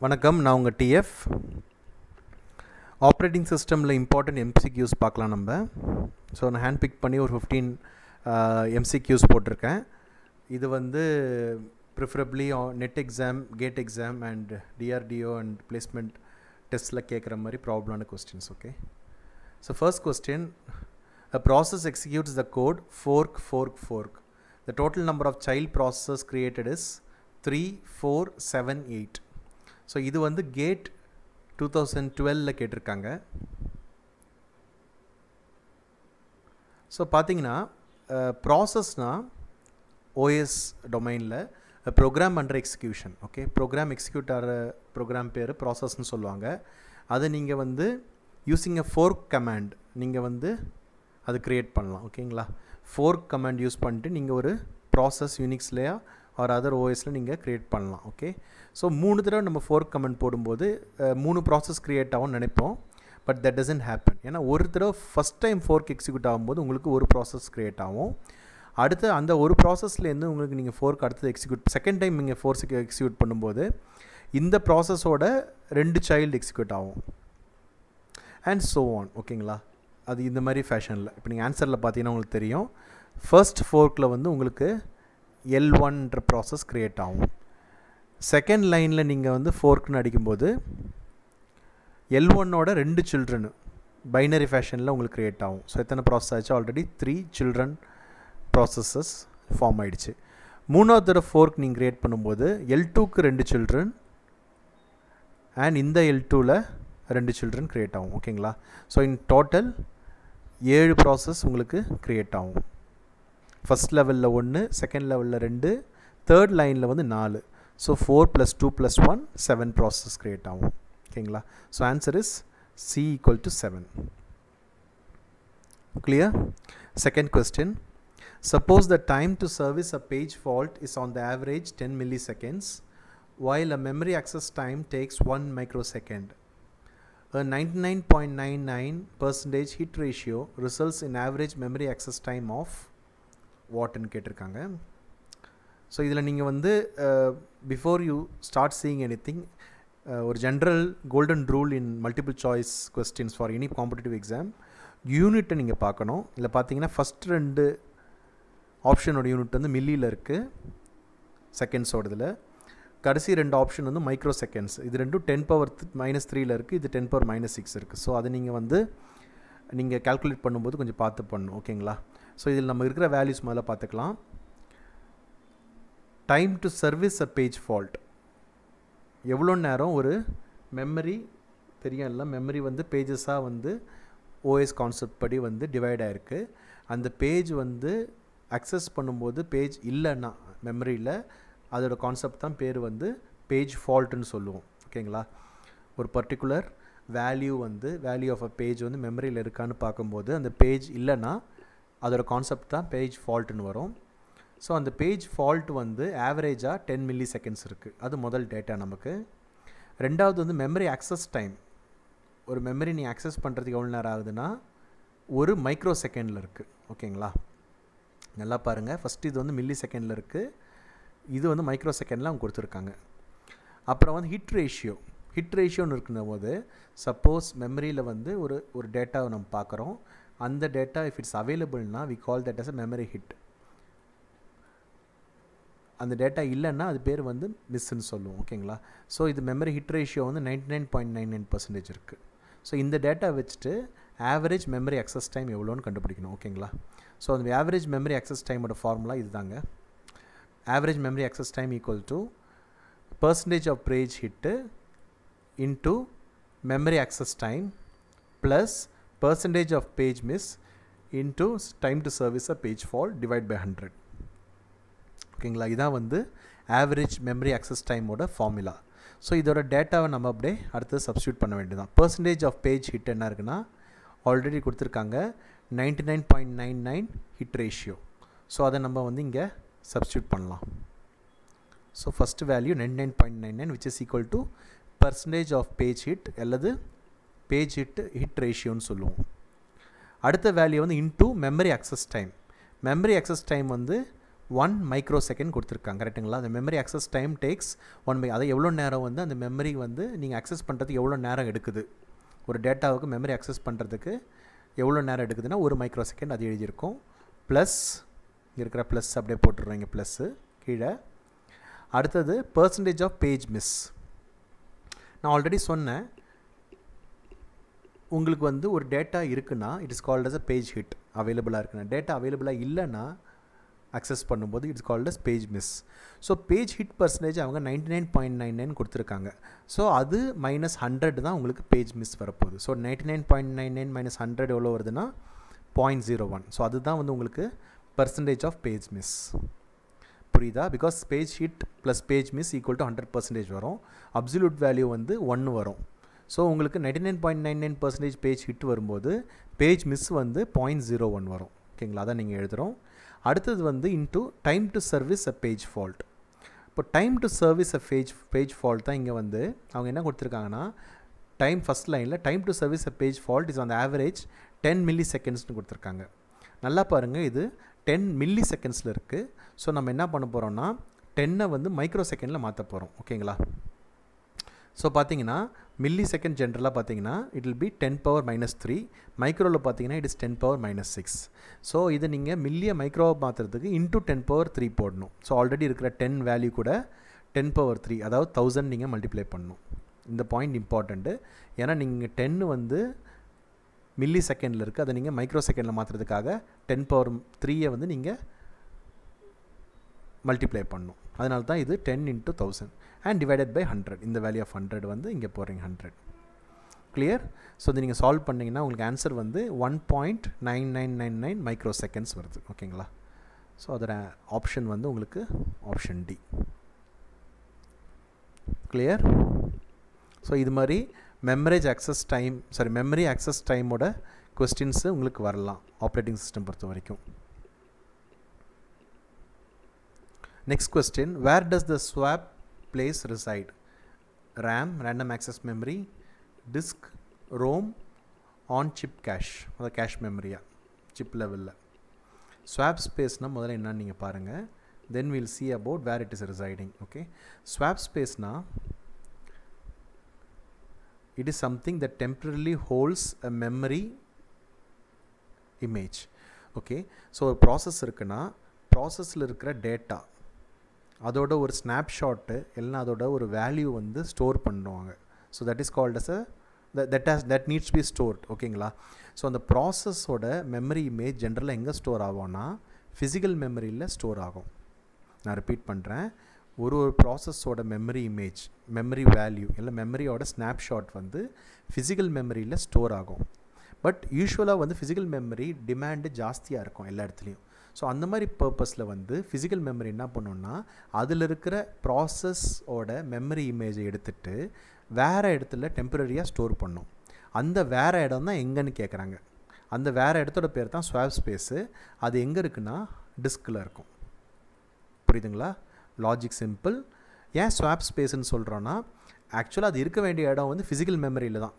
வணக்கம், நான் உங்கள் டிஎஃப். ஆப்ரேட்டிங் சிஸ்டமில் இம்பார்ட்டன்ட் எம்சிக்யூஸ் பார்க்கலாம் நம்ம. ஸோ நான் ஹேண்ட் பிக் பண்ணி ஒரு 15 எம்சிக்யூஸ் போட்டிருக்கேன். இது வந்து preferably NET exam, GATE exam and DRDO and placement டெஸ்ட்டில் கேட்குற மாதிரி ப்ராப்ளமான questions. Okay, so first question, a process executes the code fork fork fork. The total number of child processes created is 3, 4, 7, 8. So இது வந்து GATE 2012 கேட்டிருக்காங்க. So பார்த்தீங்கன்னா ப்ராசஸ்னால் OS டொமைனில் program under execution. Okay, program execute ஆகிற program பேர் ப்ராசஸ்ன்னு சொல்லுவாங்க. அதை நீங்கள் வந்து யூஸிங் எ ஃபோர்க் கமாண்ட் நீங்கள் வந்து அது க்ரியேட் பண்ணலாம். ஓகேங்களா, ஃபோர்க் கமாண்ட் யூஸ் பண்ணிட்டு நீங்கள் ஒரு ப்ராசஸ் யூனிக்ஸ்லையா ஆர் அதர் ஓஎஸில் நீங்கள் க்ரியேட் பண்ணலாம். ஓகே, ஸோ 3 தடவை நம்ம ஃபோர்க் கமெண்ட் போடும்போது 3 ப்ராசஸ் க்ரியேட் ஆகும்னு நினைப்போம். But that doesn't happen. ஏன்னா ஒரு தடவை ஃபஸ்ட் டைம் ஃபோர்க் எக்ஸிக்யூட் ஆகும்போது உங்களுக்கு ஒரு ப்ராசஸ் க்ரியேட் ஆகும். அடுத்து அந்த ஒரு ப்ராசஸ்லேருந்து உங்களுக்கு நீங்கள் ஃபோர்க் அடுத்தது செகண்ட் டைம் நீங்கள் ஃபோர்ஸுக்கு எக்ஸிக்யூட் பண்ணும்போது இந்த ப்ராசஸோட 2 சைல்டு எக்ஸிக்யூட் ஆகும் அண்ட் ஸோ ஆன். ஓகேங்களா, அது இந்த மாதிரி ஃபேஷனில். இப்போ நீங்கள் ஆன்சரில் பார்த்தீங்கன்னா உங்களுக்கு தெரியும், ஃபர்ஸ்ட் ஃபோர்க்கில் வந்து உங்களுக்கு L1ன்ற ப்ராசஸ் க்ரியேட் ஆகும். செகண்ட் லைனில் நீங்கள் வந்து ஃபோர்க்னு அடிக்கும்போது L1ஓட 2 சில்ட்ரன் பைனரி ஃபேஷனில் உங்களுக்கு க்ரியேட் ஆகும். ஸோ எத்தனை ப்ராசஸ் ஆச்சு? ஆல்ரெடி 3 சில்ட்ரன் ப்ராசஸஸ் ஃபார்ம் ஆகிடுச்சு. 3வது தடவை ஃபோர்க் நீங்கள் க்ரியேட் பண்ணும்போது L2க்கு 2 சில்ட்ரன் அண்ட் இந்த L2வில் 2 சில்ட்ரன் க்ரியேட் ஆகும். ஓகேங்களா, ஸோ இன் டோட்டல் 7 ப்ராசஸ் உங்களுக்கு க்ரியேட் ஆகும். ஃபஸ்ட் லெவலில் 1, செகண்ட் லெவலில் 2, தேர்ட் லைனில் வந்து 4. ஸோ 4 + 2 + 1 7 ப்ராசஸ் க்ரியேட் ஆகும். ஓகேங்களா, so answer is C = 7. Clear? Second question, suppose the time to service a page fault is on the average 10 milliseconds while a memory access time takes 1 microsecond. A 99.99% hit ratio results in average memory access time of வாட்னு கேட்டிருக்காங்க. So இதில் நீங்கள் வந்து before you start seeing anything, ஒரு general golden rule in multiple choice questions for any competitive exam, யூனிட்டை நீங்கள் பார்க்கணும். இதில் பார்த்தீங்கன்னா ஃபஸ்ட் 2 ஆப்ஷனோட யூனிட் வந்து மில்லியில் இருக்குது, செகண்ட்ஸோடதில். கடைசி 2 ஆப்ஷன் வந்து மைக்ரோ செகண்ட்ஸ். இது ரெண்டும் 10⁻³ இருக்குது, இது 10⁻⁶ இருக்குது. ஸோ அதை நீங்கள் வந்து நீங்கள் கால்குலேட் பண்ணும்போது கொஞ்சம் பார்த்து பண்ணணும். ஓகேங்களா, ஸோ இதில் நம்ம இருக்கிற வேல்யூஸ் முதல்ல பார்த்துக்கலாம். Time to service a page fault, எவ்வளோ நேரம் ஒரு மெமரி தெரியும் இல்லை, மெமரி வந்து பேஜஸாக வந்து ஓஎஸ் கான்செப்ட் படி வந்து டிவைட் ஆகிருக்கு. அந்த பேஜ் வந்து அக்சஸ் பண்ணும்போது பேஜ் இல்லைன்னா மெமரியில் அதோட கான்செப்ட் தான் பேர் வந்து பேஜ் ஃபால்ட்டுன்னு சொல்லுவோம். ஓகேங்களா, ஒரு particular value of a page வந்து மெமரியில் இருக்கான்னு பார்க்கும்போது அந்த பேஜ் இல்லைன்னா அதோட கான்செப்ட் தான் பேஜ் ஃபால்ட்டுன்னு வரும். ஸோ அந்த பேஜ் ஃபால்ட் வந்து ஆவரேஜாக 10 milliseconds இருக்குது. அது முதல் டேட்டா நமக்கு. ரெண்டாவது வந்து மெமரி ஆக்சஸ் டைம். ஒரு மெமரி நீ ஆக்சஸ் பண்ணுறதுக்கு எவ்வளோ நேரம் ஆகுதுன்னா ஒரு மைக்ரோ செகண்டில் இருக்குது. ஓகேங்களா, நல்லா பாருங்கள். ஃபஸ்ட்டு இது வந்து மில்லி செகண்டில் இருக்குது, இது வந்து மைக்ரோ செகண்டில் அவங்க கொடுத்துருக்காங்க. அப்புறம் வந்து ஹிட் ரேஷியோன்னு இருக்குன போது சப்போஸ் மெமரியில் வந்து ஒரு டேட்டாவை நம்ம பார்க்குறோம். அந்த டேட்டா இஃப் இட்ஸ் அவைலபிள்னா we call that as a memory hit. அந்த டேட்டா இல்லைன்னா அது பேர் வந்து மிஸ்ன்னு சொல்லுவோம். ஓகேங்களா, ஸோ இது மெமரி ஹிட் ரேஷியோ வந்து 99.99% இருக்குது. ஸோ இந்த டேட்டா வச்சுட்டு ஆவரேஜ் மெமரி அக்சஸ் டைம் எவ்வளோன்னு கண்டுபிடிக்கணும். ஓகேங்களா, ஸோ அந்த ஆவரேஜ் மெமரி அக்சஸ் டைமோட ஃபார்முலா இது தாங்க. Average memory access time equal to % of page hit into memory access time plus % of page miss into time to service a page fault divide by 100. ஓகேங்களா, இதான் வந்து average memory access டைமோட formula. So இதோட டேட்டாவை நம்ம அப்படியே அடுத்து substitute பண்ண வேண்டியதான். % ஆஃப் பேஜ் ஹிட் என்ன இருக்குன்னா ஆல்ரெடி கொடுத்துருக்காங்க 99.99 ஹிட் ரேஷியோ. ஸோ அதை நம்ம வந்து இங்கே சப்ஸ்டியூட் பண்ணலாம். So first value 99.99 which is equal to % of page hit அல்லது பேஜ் ஹிட் ரேஷியோன்னு சொல்லுவோம். அடுத்த வேல்யூ வந்து into memory access time. Memory access time வந்து 1 மைக்ரோசெகண்ட் கொடுத்துருக்காங்க கரெக்டுங்களா. அந்த மெமரி ஆக்சஸ் டைம் டேக்ஸ் 1 அதை எவ்வளோ நேரம் வந்து அந்த மெமரி வந்து நீங்கள் அக்சஸ் பண்ணுறதுக்கு எவ்வளோ நேரம் எடுக்குது, ஒரு டேட்டாவுக்கு மெமரி அக்சஸ் பண்ணுறதுக்கு எவ்வளோ நேரம் எடுக்குதுன்னா 1 மைக்ரோசெகண்ட் அது எழுதியிருக்கும். ப்ளஸ் இருக்கிற ப்ளஸ் அப்படியே போட்டுடுறீங்க ப்ளஸ்ஸு கீழே. அடுத்தது பர்சன்டேஜ் ஆஃப் பேஜ் மிஸ். நான் ஆல்ரெடி சொன்னேன், உங்களுக்கு வந்து ஒரு டேட்டா இருக்குன்னா it is called as a page hit. அவைலபிளாக இருக்குன்னா, டேட்டா அவைலபிளாக இல்லைன்னா அக்சஸ் பண்ணும்போது it's called as page miss. So page hit percentage அவங்க 99.99 கொடுத்துருக்காங்க. ஸோ அது -100 தான் உங்களுக்கு பேஜ் மிஸ் வரப்போகுது. ஸோ 99.99 - 100 எவ்வளோ வருதுன்னா 0.01. ஸோ அதுதான் வந்து உங்களுக்கு பர்சன்டேஜ் ஆஃப் பேஜ் மிஸ். புரியுதா? Because page hit plus page miss equal to 100% வரும். அப்சல்யூட் வேல்யூ வந்து 1 வரும். ஸோ உங்களுக்கு 99.99% பேஜ் ஹிட் வரும்போது பேஜ் மிஸ் வந்து 0.01 வரும். ஓகேங்களா? அதான் நீங்கள் எழுதுகிறோம். அடுத்தது வந்து into time to service a page fault. இப்போ time to service a page fault தான் இங்கே வந்து அவங்க என்ன கொடுத்துருக்காங்கன்னா, டைம் ஃபஸ்ட் லைனில் time to service a page fault is on the average 10 மில்லி செகண்ட்ஸ்னு கொடுத்துருக்காங்க. நல்லா பாருங்கள், இது 10 மில்லி செகண்ட்ஸில் இருக்குது. ஸோ நம்ம என்ன பண்ண போகிறோம்னா 10 வந்து மைக்ரோ செகண்டில் மாற்ற போகிறோம். ஓகேங்களா? ஸோ பார்த்தீங்கன்னா மில்லி செகண்ட் ஜென்ரலாக பார்த்தீங்கன்னா இட் வில் பி 10⁻³ மைக்ரோவில் பார்த்தீங்கன்னா இட் இஸ் 10⁻⁶. ஸோ இதை நீங்கள் மில்லியை மைக்ரோவை மாற்றுறதுக்கு இன்ட்டு 10⁻³ போடணும். ஸோ ஆல்ரெடி இருக்கிற 10 வேல்யூ கூட 10⁻³ அதாவது 1000 நீங்கள் மல்டிப்ளை பண்ணணும். இந்த பாயிண்ட் இம்பார்ட்டண்ட்டு. ஏன்னா நீங்கள் 10 வந்து மில்லி செகண்டில் இருக்குது, அதை நீங்கள் மைக்ரோ செகண்டில் மாற்றுறதுக்காக 10⁻³ வந்து நீங்கள் மல்டிப்ளை பண்ணணும். அதனால தான் இது 10 × 1000 அண்ட் டிவைடட் பை 100. இந்த வேல்யூ ஆஃப் 100 வந்து இங்கே போகிறீங்க 100. கிளியர்? ஸோ இது நீங்கள் சால்வ் பண்ணிங்கன்னா உங்களுக்கு ஆன்சர் வந்து 1.9999 மைக்ரோ செகண்ட்ஸ் வருது. ஓகேங்களா? ஸோ அதோட ஆப்ஷன் வந்து உங்களுக்கு ஆப்ஷன் டி. கிளியர்? ஸோ இது மாதிரி மெமரி ஆக்சஸ் டைமோட கொஸ்டின்ஸு உங்களுக்கு வரலாம் ஆப்ரேட்டிங் சிஸ்டம் பொறுத்த வரைக்கும். Next question, where does the swap place reside? RAM, random access memory, disk, ROM, on chip cache, or cache memory, chip level. Swap space na முதல்ல என்னன்னு நீங்க பாருங்க, then we'll see about where it is residing. Okay, swap space na it is something that temporarily holds a memory image. Okay, so ஒரு process இருக்குன்னா ப்ராசஸில் இருக்கிற data அதோட ஒரு ஸ்னாப்ஷாட்டு இல்லைனா அதோட ஒரு வேல்யூ வந்து ஸ்டோர் பண்ணுவாங்க. So that is called as that needs be stored. ஓகேங்களா? ஸோ அந்த ப்ராசஸோட மெமரி இமேஜ் ஜென்ரலாக எங்கே ஸ்டோர் ஆகும்னா ஃபிசிக்கல் மெமரியில் ஸ்டோர் ஆகும். நான் ரிப்பீட் பண்ணுறேன், ஒரு ப்ராசஸோட மெமரி இமேஜ், மெமரி வேல்யூ இல்லை மெமரியோட ஸ்னாப்ஷாட் வந்து ஃபிசிக்கல் மெமரியில் ஸ்டோர் ஆகும். பட் யூஸ்வலாக வந்து ஃபிசிக்கல் மெமரி டிமாண்டு ஜாஸ்தியாக இருக்கும் எல்லா இடத்துலையும். ஸோ அந்த மாதிரி பர்பஸில் வந்து ஃபிசிக்கல் மெமரி என்ன பண்ணோன்னா அதில் இருக்கிற ப்ராசஸோட மெமரி இமேஜை எடுத்துகிட்டு வேறு இடத்துல டெம்பரரியாக ஸ்டோர் பண்ணோம். அந்த வேறு இடம் தான் எங்கன்னு கேட்குறாங்க. அந்த வேறு இடத்தோட பேர் தான் ஸ்வாப் ஸ்பேஸு. அது எங்கே இருக்குன்னா டிஸ்கில் இருக்கும். புரியுதுங்களா? Logic simple. ஏன் ஸ்வாப் ஸ்பேஸ்ன்னு சொல்கிறோன்னா ஆக்சுவலாக அது இருக்க வேண்டிய இடம் வந்து ஃபிசிக்கல் மெமரியில் தான்.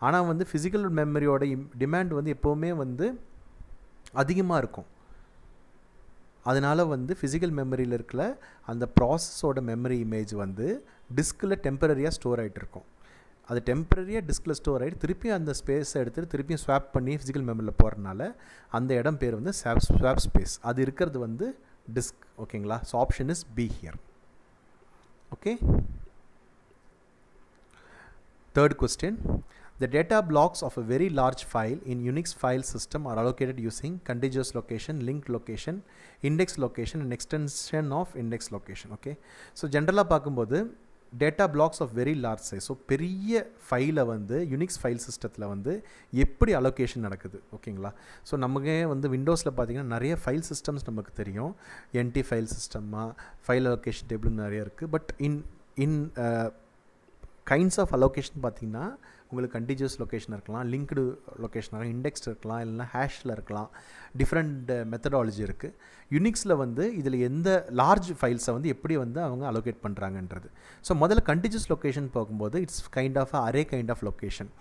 ஆனால் வந்து ஃபிசிக்கல் மெமரியோட டிமாண்ட் வந்து எப்போவுமே வந்து அதிகமாக இருக்கும். அதனால் வந்து ஃபிசிக்கல் மெமரியில் இருக்கிற அந்த ப்ராசஸோட மெமரி இமேஜ் வந்து டிஸ்கில் டெம்பரரியாக ஸ்டோர் ஆகிட்டு இருக்கும். அது டெம்பரரியாக டிஸ்கில் ஸ்டோர் ஆகிட்டு திருப்பியும் அந்த ஸ்பேஸை எடுத்துகிட்டு திருப்பியும் ஸ்வாப் பண்ணி ஃபிசிக்கல் மெமரியில் போகிறதுனால அந்த இடம் பேர் வந்து ஸ்வாப் ஸ்பேஸ். அது இருக்கிறது வந்து டிஸ்க். ஓகேங்களா? So option is be here. Okay. Third question, the data blocks of a very large file in Unix file system are allocated using contiguous location, linked location, index location and extension of index location. Okay, so generally பார்க்கும்போது data blocks of very large size, so பெரிய ஃபைலை வந்து Unix file சிஸ்டத்தில் வந்து எப்படி allocation நடக்குது. ஓகேங்களா? So நமக்கே வந்து விண்டோஸில் பார்த்தீங்கன்னா நிறைய ஃபைல் சிஸ்டம்ஸ் நமக்கு தெரியும். என்டி ஃபைல் சிஸ்டமாக ஃபைல் அலோகேஷன் டேபிள் நிறைய இருக்குது. But in kinds of allocation பார்த்திங்கன்னா உங்களுக்கு கண்டிஜியஸ் லொக்கேஷன் இருக்கலாம், லிங்க்டு லொக்கேஷன் இருக்கலாம், இண்டெக்ஸ்ட் இருக்கலாம், இல்லைனா ஹேஷில் இருக்கலாம். டிஃப்ரெண்ட் மெத்தடாலஜி இருக்குது. யுனிக்ஸில் வந்து இதில் எந்த லார்ஜ் ஃபைல்ஸை வந்து எப்படி வந்து அவங்க அலோகேட் பண்ணுறாங்கன்றது. ஸோ முதல்ல கண்டிஜியஸ் லொக்கேஷன் போகும்போது it's kind of array kind of location.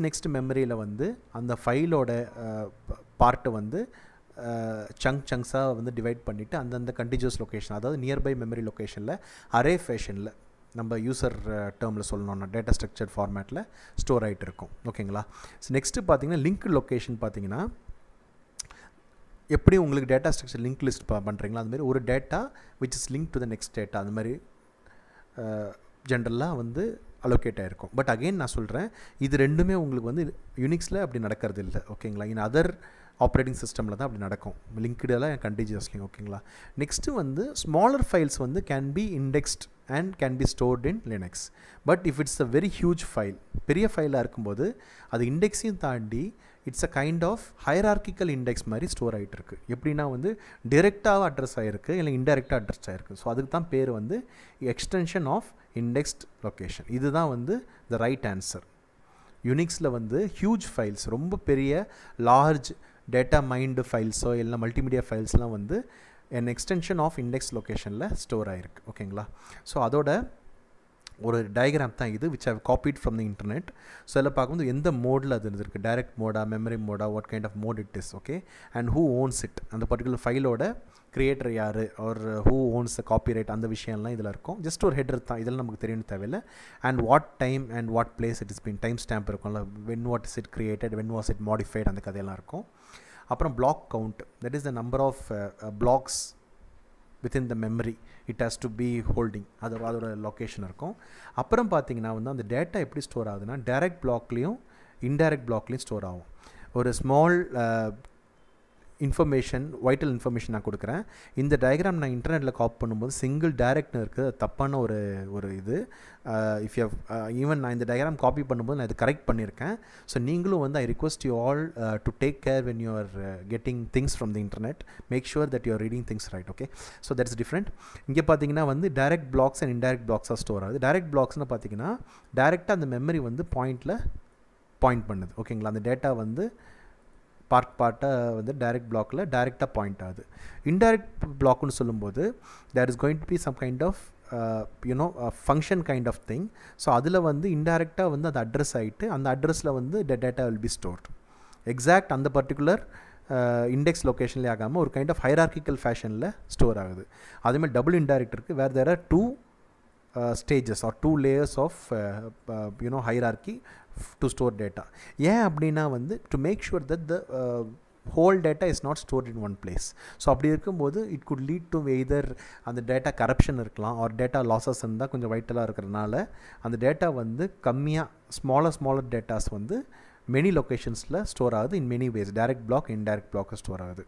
Next மெமரியில் வந்து அந்த ஃபைலோட பார்ட்டு வந்து சங்க்ஸாக வந்து டிவைட் பண்ணிவிட்டு அந்தந்த கண்டிஜுவஸ் லொக்கேஷன், அதாவது நியர்பை மெமரி லொக்கேஷனில் அரே ஃபேஷனில் நம்ம யூசர் டேர்மில் சொல்லணும்னா டேட்டா ஸ்ட்ரக்சர் ஃபார்மேட்டில் ஸ்டோர் ஆகிட்டு இருக்கும். ஓகேங்களா? ஸோ நெக்ஸ்ட்டு பார்த்தீங்கன்னா லிங்க் லொக்கேஷன் பார்த்தீங்கன்னா எப்படி உங்களுக்கு டேட்டா ஸ்ட்ரக்சர் லிங்க் லிஸ்ட் பண்ணுறீங்களா அதுமாதிரி ஒரு data which is link to the next data அந்த மாதிரி ஜென்ரலாக வந்து அலோகேட் ஆகிருக்கும். பட் அகெயின் நான் சொல்கிறேன், இது ரெண்டுமே உங்களுக்கு வந்து யூனிக்ஸில் அப்படி நடக்கிறது இல்லை. ஓகேங்களா? இன் அதர் ஆப்ரேட்டிங் சிஸ்டமில் தான் அப்படி நடக்கும், லிங்க்டெல்லாம் கண்டிஜியஸ்லிங். ஓகேங்களா? நெக்ஸ்ட்டு வந்து ஸ்மாலர் ஃபைல்ஸ் வந்து can be indexed and can be stored in Linux. But if it's a very huge file, பெரிய ஃபைலாக இருக்கும்போது அது இண்டெக்ஸையும் தாண்டி it's a kind of hierarchical index மாதிரி ஸ்டோர் ஆகிட்டு இருக்குது. எப்படின்னா வந்து டிரெக்டாக அட்ரஸ் ஆகிருக்கு இல்லை இன்டெரக்டாக அட்ரஸ் ஆகிருக்கு. ஸோ அதுக்கு தான் பேர் வந்து எக்ஸ்டென்ஷன் ஆஃப் இண்டெக்ஸ்ட் லொக்கேஷன். இதுதான் வந்து த ரைட் ஆன்சர். யூனிக்ஸில் வந்து ஹியூஜ் ஃபைல்ஸ், ரொம்ப பெரிய லார்ஜ் டேட்டா மைண்டு ஃபைல்ஸோ இல்லை மல்டிமீடியா ஃபைல்ஸ்லாம் வந்து an extension of index லொக்கேஷனில் ஸ்டோர் ஆகிருக்கு. ஓகேங்களா? ஸோ அதோட ஒரு டயக்ராம் தான் இது, which I've copied from the internet. So இதில் பார்க்கும்போது எந்த மோடில் அது இருக்குது, டைரக்ட் மோடா, மெமரி மோடா, what kind of mode it is, okay, and who owns it, அந்த பர்டிகுலர் ஃபைலோட கிரியேட்டர் யார், or who owns the copyright, அந்த விஷயம்லாம் இதில் இருக்கும். ஜஸ்ட் ஒரு ஹெடர் தான், இதெல்லாம் நமக்கு தெரியணும் தேவையில்லை. And what time and what place it is been, time stamp இருக்கும்ல, when what is it created, when was it modified, அந்த கதையெல்லாம் இருக்கும். அப்புறம் block count, that is the number of blocks within the memory it has to be holding, அதோட location இருக்கும். அப்புறம் பார்த்தீங்கன்னா வந்து அந்த டேட்டா எப்படி ஸ்டோர் ஆகுதுன்னா டைரக்ட் பிளாக்லேயும் இன்டைரக்ட் பிளாக்லேயும் ஸ்டோர் ஆகும். ஒரு ஸ்மால் இன்ஃபர்மேஷன், வைட்டல் இன்ஃபர்மேஷன் நான் கொடுக்குறேன். இந்த டயக்ராம் நான் இன்டர்நெட்டில் காப்பி பண்ணும்போது சிங்கிள் டைரக்ட்னு இருக்குது, தப்பான ஒரு இது. இஃப் யூ ஈவன் நான் இந்த டயக்ராம் காப்பி பண்ணும்போது நான் இது கரெக்ட் பண்ணியிருக்கேன். ஸோ நீங்களும் வந்து I request you all to take care when you are getting things from the internet. Make sure that you are reading things right. Okay, so that's different. இங்கே பார்த்தீங்கன்னா வந்து direct blocks and indirect பிளாக்ஸாக store ஆகுது. Direct பிளாக்ஸ்னு பார்த்தீங்கன்னா டைரெக்டாக அந்த memory வந்து பாயிண்ட் பண்ணுது. ஓகேங்களா? அந்த டேட்டா வந்து பார்ட்டாக வந்து டைரக்ட் பிளாக்கில் டைரெக்டாக பாயிண்ட் ஆகுது. இன்டைரக்ட் பிளாக்னு சொல்லும்போது there is going to be some kind of function kind of thing. So அதில் வந்து இன்டைரக்டாக வந்து அது அட்ரஸ் ஆகிட்டு அந்த அட்ரஸில் வந்து data will be stored. Exact அந்த பர்டிகுலர் இண்டெக்ஸ் லொக்கேஷன்லேயே ஆகாமல் ஒரு கைண்ட் ஆஃப் ஹைரார்கிக்கல் ஃபேஷனில் ஸ்டோர் ஆகுது. அதேமாதிரி டபுள் இன்டைரக்ட் இருக்குது, where there are two stages or two layers of hierarchy to store data. ஏன் அப்படின்னா வந்து to make sure that the whole data is not stored in one place. So அப்படி இருக்கும்போது it could lead to either அந்த data corruption இருக்கலாம், or data losses இருந்தால் கொஞ்சம் வைட்டலாக இருக்கிறதுனால அந்த டேட்டா வந்து கம்மியாக ஸ்மாலர் டேட்டாஸ் வந்து மெனி லொக்கேஷன்ஸில் ஸ்டோர் ஆகுது in many ways. Direct block, indirect block store ஆகுது.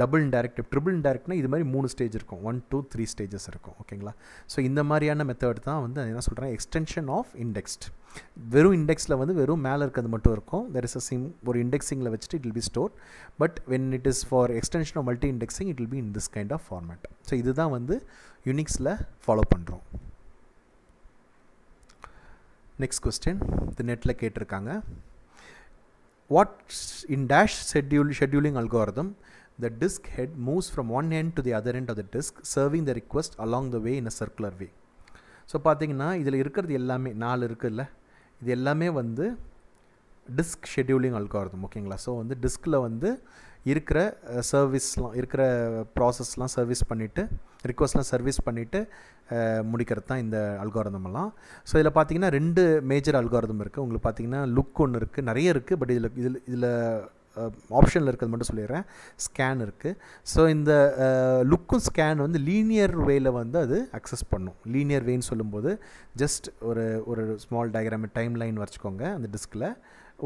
டபுள் இன்டைரக்ட், ட்ரிபிள் இன்டைரக்ட்னா இது மாதிரி 3 ஸ்டேஜ் இருக்கும், 1 2 3 ஸ்டேஜஸ் இருக்கும். ஓகேங்களா? ஸோ இந்த மாதிரியான மெத்தட் தான் வந்து என்ன சொல்கிறேன், எக்ஸ்டென்ஷன் ஆஃப் இண்டெக்ஸ்ட். வெறும் இண்டெக்ஸில் வந்து வெறும் மேலே இருக்கிறது மட்டும் இருக்கும். தெர் இஸ் அ ஒரு இண்டெக்ஸிங்கில் வச்சுட்டு it will be store. But when it is for extension of multi indexing it will be in this kind of format. So இதுதான் வந்து யூனிக்ஸில் ஃபாலோ பண்ணுறோம். நெக்ஸ்ட் கொஸ்டின் இது நெட்டில் கேட்டிருக்காங்க. What in dash scheduling algorithm, the disk head moves from one end to the other end of the disk, serving the request along the way in a circular way. So பார்த்தீங்கன்னா இதில் இருக்கிறது எல்லாமே 4 இருக்குல்ல, இது எல்லாமே வந்து டிஸ்க் ஷெட்யூலிங் அல்காரிதம். ஓகேங்களா? So வந்து டிஸ்கில் வந்து இருக்கிற சர்வீஸ்லாம், இருக்கிற ப்ராசஸ்லாம் சர்வீஸ் பண்ணிவிட்டு, ரிக்வஸ்ட்லாம் சர்வீஸ் பண்ணிவிட்டு முடிக்கிறது தான் இந்த அல்காரிதமெல்லாம். ஸோ இதில் பார்த்தீங்கன்னா 2 மேஜர் அல்காரிதம் இருக்குது. உங்களுக்கு பார்த்தீங்கன்னா லுக் ஒன்று இருக்குது, நிறைய இருக்குது. பட் இதில் ஆப்ஷனில் இருக்கிறது மட்டும் சொல்லிடுறேன். ஸ்கேன் இருக்குது. ஸோ இந்த லுக்கும் ஸ்கேன் வந்து லீனியர் வேயில் வந்து அது அக்சஸ் பண்ணும். லீனியர் வேன்னு சொல்லும்போது ஜஸ்ட் ஒரு ஸ்மால் டயக்ராம் டைம் லைன் வச்சுக்கோங்க. அந்த டிஸ்கில்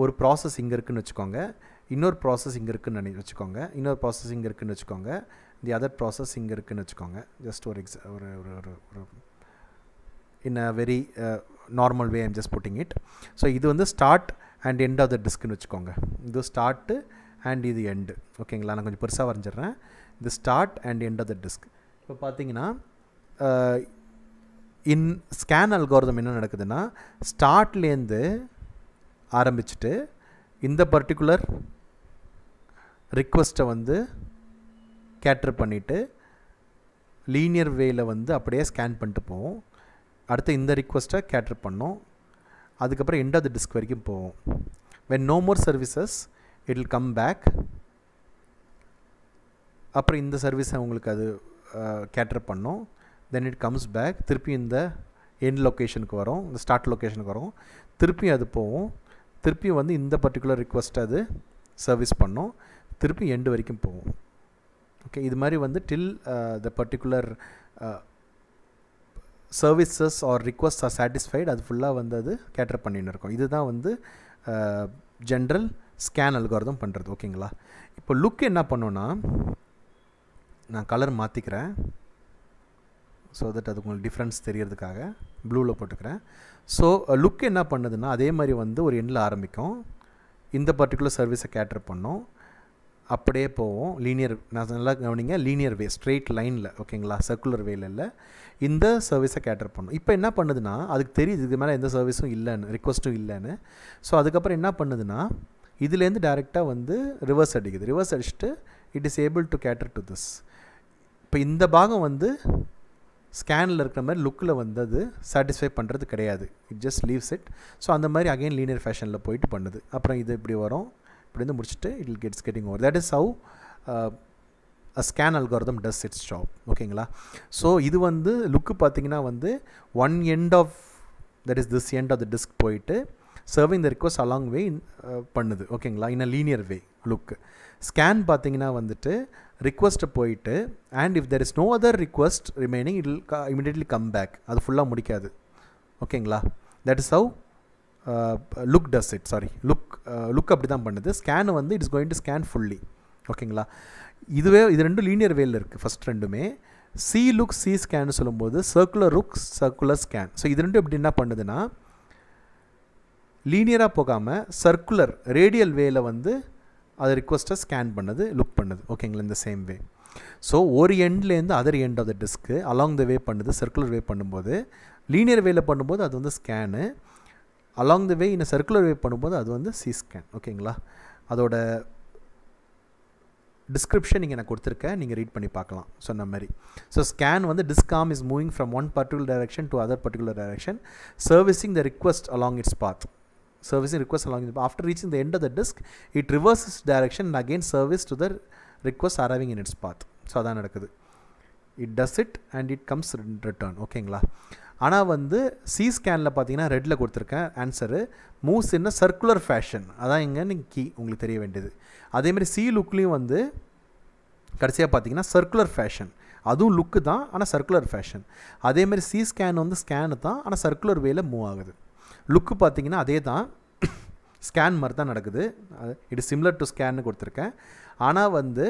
ஒரு ப்ராசஸ் இங்கே இருக்குதுன்னு வச்சுக்கோங்க, இன்னொரு ப்ராசஸ் இங்கே இருக்குதுன்னு வச்சுக்கோங்க, இன்னொரு ப்ராசஸ் இங்கே இருக்குதுன்னு வச்சுக்கோங்க, தி அதர் ப்ராசஸ் இங்கே இருக்குதுன்னு வச்சுக்கோங்க. ஜஸ்ட் ஒரு in a very normal way I'm just putting it. So இது வந்து start and end of the டிஸ்க்குன்னு வச்சுக்கோங்க. இது ஸ்டார்ட்டு அண்ட் இது எண்டு. ஓகேங்களா? நான் கொஞ்சம் பெருசாக வரைஞ்சிட்றேன். இது start and end of the disk. இப்போ பார்த்தீங்கன்னா இன் ஸ்கேன் அல்காரிதம் என்ன நடக்குதுன்னா, ஸ்டார்ட்லேருந்து ஆரம்பிச்சுட்டு இந்த பர்டிகுலர் ரிக்வெஸ்ட்டை வந்து கேட்டர் பண்ணிவிட்டு லீனியர் வேயில் வந்து அப்படியே ஸ்கேன் பண்ணிட்டு போவோம். அடுத்து இந்த ரிக்வெஸ்ட்டை கேட்டர் பண்ணோம். அதுக்கப்புறம் எண்ட் ஆஃப் த டிஸ்க் வரைக்கும் போவோம். when no more services it will come back அப்புறம் இந்த சர்வீஸை உங்களுக்கு அது கேட்டர் பண்ணோம். தென் இட் கம்ஸ் பேக், திருப்பி இந்த எண்ட் லொக்கேஷனுக்கு வரும், இந்த ஸ்டார்ட் லொக்கேஷனுக்கு வரும், திருப்பி அது போகும், திருப்பி வந்து இந்த பர்டிகுலர் ரிக்வஸ்ட் அது சர்வீஸ் பண்ணோம், திருப்பி எண்டு வரைக்கும் போகும். ஓகே, இது மாதிரி வந்து till the particular services are request are satisfied அது ஃபுல்லாக வந்து அது கேட்டர் பண்ணின்னு இருக்கும். இதுதான் வந்து ஜென்ரல் ஸ்கேன் அல்காரிதம் பண்ணுறது. ஓகேங்களா? இப்போ லுக் என்ன பண்ணோன்னா, நான் கலர் மாற்றிக்கிறேன் ஸோ தட் அது உங்களுக்கு டிஃப்ரென்ஸ் தெரியறதுக்காக ப்ளூவில் போட்டுக்கிறேன். ஸோ லுக் என்ன பண்ணுதுன்னா, அதே மாதிரி வந்து ஒரு எண்ணில் ஆரம்பிக்கும், இந்த பர்டிகுலர் சர்வீஸை கேட்டர் பண்ணோம், அப்படியே போவோம் லீனியர், நான் நல்லா கவனிங்க, லீனியர் வே, ஸ்ட்ரெயிட் லைனில். ஓகேங்களா? சர்க்குலர் வேல இல்லை, இந்த சர்வீஸை கேட்டர் பண்ணோம். இப்போ என்ன பண்ணுதுன்னா, அதுக்கு தெரியுது இதுக்கு மேலே எந்த சர்வீஸும் இல்லைன்னு, ரிக்வஸ்ட்டும் இல்லைன்னு. ஸோ அதுக்கப்புறம் என்ன பண்ணுதுன்னா, இதுலேருந்து டேரெக்டாக வந்து ரிவர்ஸ் அடிக்குது. ரிவர்ஸ் அடிச்சுட்டு it is able to cater to this. இப்போ இந்த பாகம் வந்து ஸ்கேனில் இருக்கிற மாதிரி லுக்கில் வந்து அது சாட்டிஸ்ஃபை பண்ணுறது கிடையாது, it just leaves it. So அந்த மாதிரி அகைன் லீனியர் ஃபேஷனில் போயிட்டு பண்ணுது. அப்புறம் இது இப்படி வரும், இப்படி வந்து முடிச்சுட்டு it will getting over. That is how a scan algorithm does its job. ஓகேங்களா? ஸோ இது வந்து லுக்கு பார்த்திங்கன்னா வந்து one end of that is this end of the disk போயிட்டு serving the request along way பண்ணுது. ஓகேங்களா? இன் அ லீனியர் வே லுக்கு. Scan பார்த்திங்கன்னா வந்துட்டு ரிக்வஸ்ட்டை போயிட்டு and if there is no other request remaining it will immediately come back, அது ஃபுல்லாக முடிக்காது. ஓகேங்களா? That is how look does it. Sorry, look அப்படி தான் பண்ணுது. ஸ்கேன் வந்து it's going to scan fully. ஓகேங்களா? இது ரெண்டும் லீனியர் வேல இருக்குது. ஃபஸ்ட் ரெண்டுமே சி லுக் சி ஸ்கேன் சொல்லும்போது circular look circular scan. So இது ரெண்டும் எப்படி என்ன பண்ணுதுன்னா, லீனியராக போகாமல் சர்க்குலர் ரேடியல் வேல வந்து அது ரிக்வஸ்ட்டை ஸ்கேன் பண்ணுது, லுக் பண்ணுது. ஓகேங்களா? இந்த சேம் வே. ஸோ ஒரு எண்ட்லேருந்து other end of the disk along the way பண்ணுது. சர்க்குலர் வே பண்ணும்போது, லீனியர் வேல பண்ணும்போது அது வந்து ஸ்கேனு, அலாங் த வே இந்த சர்க்குலர் வே பண்ணும்போது அது வந்து சி ஸ்கேன். ஓகேங்களா? அதோட டிஸ்கிரிப்ஷன் நீங்கள் நான் கொடுத்துருக்கேன், நீங்கள் ரீட் பண்ணி பார்க்கலாம் சொன்ன மாதிரி. ஸோ ஸ்கேன் வந்து disk arm is moving from one particular direction to other particular direction, servicing the request along its path. Servicing request along the, after reaching the end of the disk, it reverses direction and again service to the request arriving in its path. So அதான் நடக்குது. It does it and it comes in return. ஓகேங்களா? ஆனால் வந்து C ஸ்கேனில் பார்த்தீங்கன்னா ரெட்டில் கொடுத்துருக்கேன் answer, moves in circular fashion. அதான் இங்கே நீங்கள் கீ உங்களுக்கு தெரிய வேண்டியது. அதேமாதிரி சி லுக்லேயும் வந்து கடைசியாக பார்த்தீங்கன்னா சர்க்குலர் ஃபேஷன், அதுவும் லுக்கு தான் ஆனால் சர்க்குலர் ஃபேஷன். அதேமாதிரி சி ஸ்கேன் வந்து ஸ்கேனு தான் ஆனால் சர்க்குலர் வேல மூவ் ஆகுது. லுக்கு பார்த்தீங்கன்னா அதே தான், ஸ்கேன் மாதிரி தான் நடக்குது. இட் இஸ் சிமிலர் டு ஸ்கேன்னு கொடுத்துருக்கேன். ஆனால் வந்து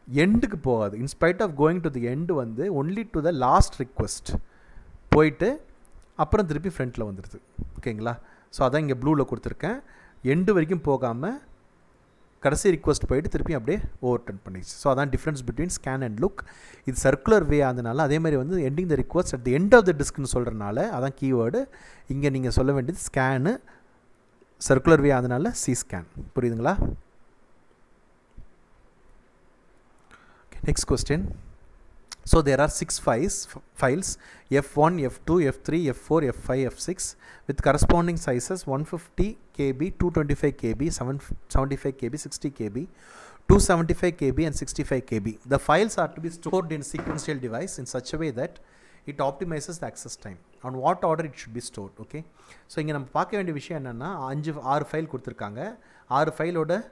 எண்டுக்கு போகாது. Inspite of going to the end வந்து only to the last request போயிட்டு அப்புறம் திருப்பி ஃப்ரண்ட்டில் வந்துடுது. ஓகேங்களா? ஸோ அதான் இங்கே ப்ளூவில் கொடுத்துருக்கேன். எண்டு வரைக்கும் போகாமல் கடைசி ரிக்வெஸ்ட் போயிட்டு திருப்பி அப்படியே ஓவர் டர்ன் பண்ணிடுச்சு. ஸோ அதான் difference between scan and look. இது சர்க்குலர் வே ஆனதுனால, அதே மாதிரி வந்து ending the request at the end of the டிஸ்க்னு சொல்கிறனால அதான் கீவேர்டு. இங்கே நீங்கள் சொல்ல வேண்டியது ஸ்கேனு, சர்க்குலர் வே ஆனதுனால சி ஸ்கேன். புரியுதுங்களா? Next question. So there are 6 files F1, F2, F3, F4, F5, F6 with corresponding sizes 150 KB, 225 KB, 775 KB, 60 KB, 275 KB and 65 KB. The files are to be stored in sequential device in such a way that it optimizes the access time. On what order it should be stored. Okay. So இங்கே நம்ம பார்க்க வேண்டிய விஷயம் என்னென்னா, 6 file கொடுத்துருக்காங்க. 6 ஃபைலோட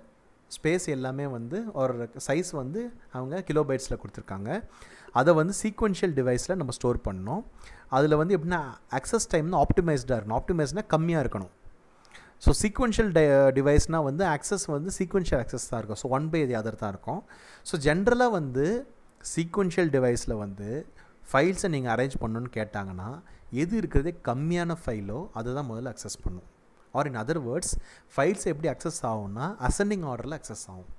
space எல்லாமே வந்து ஒரு சைஸ் வந்து அவங்க கிலோபைட்ஸில் கொடுத்துருக்காங்க. அதை வந்து சீக்வென்ஷியல் டிவைஸில் நம்ம ஸ்டோர் பண்ணணும். அதில் வந்து எப்படின்னா ஆக்சஸ் டைம்னா ஆப்டிமைஸ்டாக இருக்கணும். ஆப்டிமைஸ்னால் கம்மியாக இருக்கணும். ஸோ சீக்வென்ஷியல் டிவைஸ்னால் வந்து ஆக்சஸ் வந்து சீக்வென்ஷியல் ஆக்சஸ் தான் இருக்கும். ஸோ 1/the தான் இருக்கும். ஸோ ஜென்ரலாக வந்து சீக்வென்ஷியல் டிவைஸில் வந்து ஃபைல்ஸை நீங்கள் அரேஞ்ச் பண்ணணுன்னு கேட்டாங்கன்னா, எது இருக்கிறதே கம்மியான ஃபைலோ அதை தான் முதல்ல அக்சஸ் பண்ணும். Or in other words, files எப்படி அக்சஸ் ஆகும்னா அசெண்டிங் ஆர்டரில் அக்சஸ் ஆகும்.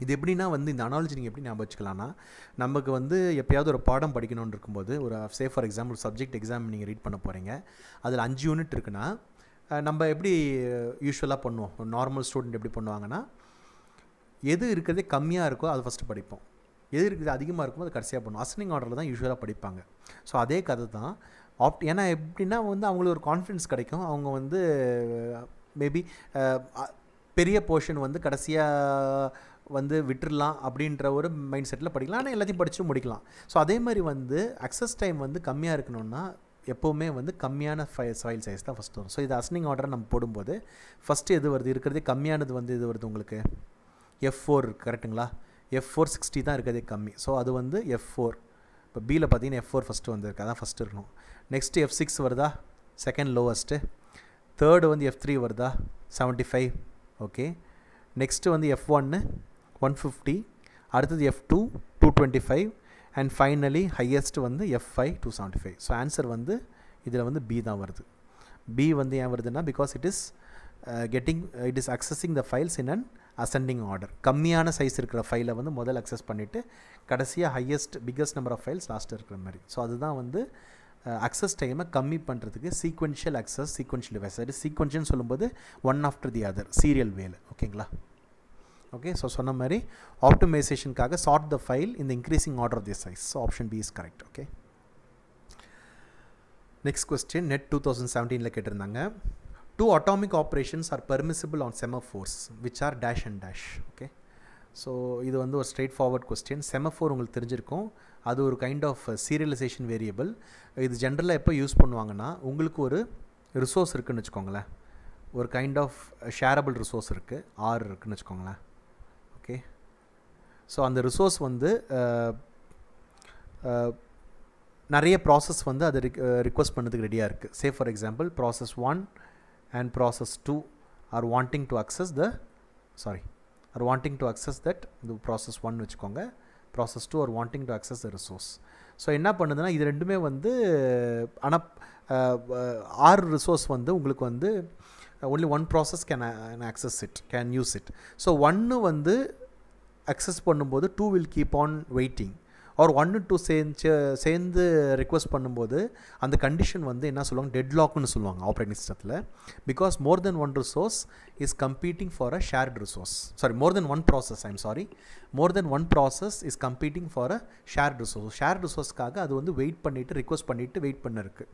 இது எப்படின்னா வந்து இந்த அனாலஜி நீங்கள் எப்படி ஞாபகம் வச்சுக்கலாம்னா, நமக்கு வந்து எப்போயாவது ஒரு பாடம் படிக்கணும்னு இருக்கும்போது, ஒரு say for example subject exam நீங்கள் ரீட் பண்ண போகிறீங்க, அதில் 5 யூனிட் இருக்குன்னா, நம்ம எப்படி யூஸ்வலாக பண்ணுவோம், நார்மல் ஸ்டூடெண்ட் எப்படி பண்ணுவாங்கன்னா, எது இருக்கிறதே கம்மியாக இருக்கோ அதை ஃபஸ்ட்டு படிப்போம், எது இருக்குது அதிகமாக இருக்குமோ அது கடைசியாக பண்ணுவோம். அசெண்டிங் ஆர்டரில் தான் யூஸ்வலாக படிப்பாங்க. ஸோ அதே கதை தான் ஏன்னா எப்படின்னா வந்து அவங்களுக்கு ஒரு கான்ஃபிடன்ஸ் கிடைக்கும். அவங்க வந்து மேபி பெரிய போர்ஷன் வந்து கடைசியாக வந்து விட்டுறலாம் அப்படின்ற ஒரு மைண்ட் செட்டில் படிக்கலாம். ஆனால் எல்லாத்தையும் படித்து முடிக்கலாம். ஸோ அதே மாதிரி வந்து அக்சஸ் டைம் வந்து கம்மியாக இருக்கணும்னா எப்போவுமே வந்து கம்மியான ஃபைல் சைஸ் தான் ஃபஸ்ட்டு வரும். ஸோ இது அசனிங் ஆர்டரை நம்ம போடும்போது ஃபஸ்ட்டு எது வருது, இருக்கிறதே கம்மியானது வந்து இது வருது உங்களுக்கு F4 கரெக்டுங்களா? F4 60 தான் இருக்கிறதே கம்மி. ஸோ அது வந்து F4. இப்போ பியில் பார்த்தீங்கன்னா F4 ஃபஸ்ட்டு வந்துருக்கு, அதான் ஃபஸ்ட்டு இருக்கணும். நெக்ஸ்ட்டு F6 வருதா, செகண்ட் லோவஸ்ட்டு. தேர்டு வந்து F3 வருதா 75. ஓகே, நெக்ஸ்ட்டு வந்து F1 150, அடுத்தது F2 225 அண்ட் ஃபைனலி ஹையஸ்ட் வந்து F5 275. ஸோ ஆன்சர் வந்து இதில் வந்து பி தான் வருது. பி வந்து ஏன் வருதுன்னா because it is accessing the files in an ascending order. கம்மியான சைஸ் இருக்கிற ஃபைலை வந்து முதல்ல அக்சஸ் பண்ணிவிட்டு கடைசியாக biggest number of files last இருக்கிற மாதிரி. ஸோ அதுதான் வந்து அக்சஸ் டைமை கம்மி பண்ணுறதுக்கு சீக்வென்ஷியல் அக்சஸ், சீக்வென்ஷியல் டிவைஸ். அது சீக்வென்ஷியல்னு சொல்லும்போது one after the other serial வேலை. ஓகேங்களா? ஓகே, ஸோ சொன்ன மாதிரி ஆப்டிமைசேஷனுக்காக சார்ட் த ஃபைல் இந்த increasing order of the size. So option B is correct. Okay, next question NET 2017 கேட்டிருந்தாங்க. 2 atomic operations are permissible on semaphores which are dash and dash. Okay, so இது வந்து ஒரு straight forward question. Semaphore உங்களுக்கு தெரிஞ்சிருக்கும், அது ஒரு kind of serialisation variable. இது ஜென்ரலாக எப்போ யூஸ் பண்ணுவாங்கன்னா உங்களுக்கு ஒரு ரிசோர்ஸ் இருக்குதுன்னு வச்சுக்கோங்களேன், ஒரு கைண்ட் ஆஃப் ஷேரபிள் ரிசோர்ஸ் இருக்குது, ஆர் இருக்குதுன்னு வச்சுக்கோங்களேன். ஓகே, ஸோ அந்த ரிசோர்ஸ் வந்து நிறைய ப்ராசஸ் வந்து அதை ரிக்வெஸ்ட் பண்ணதுக்கு ரெடியாக இருக்குது. Say for example process 1 and process 2 are wanting to access that the process 1 வச்சுக்கோங்க, process 2 are wanting to access the resource. So என்ன பண்ணுதுன்னா இது ரெண்டுமே வந்து ஆனால் ஆர் ரிசோர்ஸ் வந்து உங்களுக்கு வந்து only one process can access it, can use it. So 1 வந்து access பண்ணும்போது 2 will keep on waiting, or 1 to சேர்ந்து ரிக்வெஸ்ட் பண்ணும்போது அந்த கண்டிஷன் வந்து என்ன சொல்லுவாங்க, டெட்லாக்னு சொல்லுவாங்க ஆப்ரேட்டிங் சிஸ்டத்தில். Because more than one resource is competing for a shared resource. More than one process is competing for a shared resource. Shared ரிசோர்ஸ்க்காக அது வந்து வெயிட் பண்ணிவிட்டு ரிக்வெஸ்ட் பண்ணிவிட்டு வெயிட் பண்ணிருக்கு.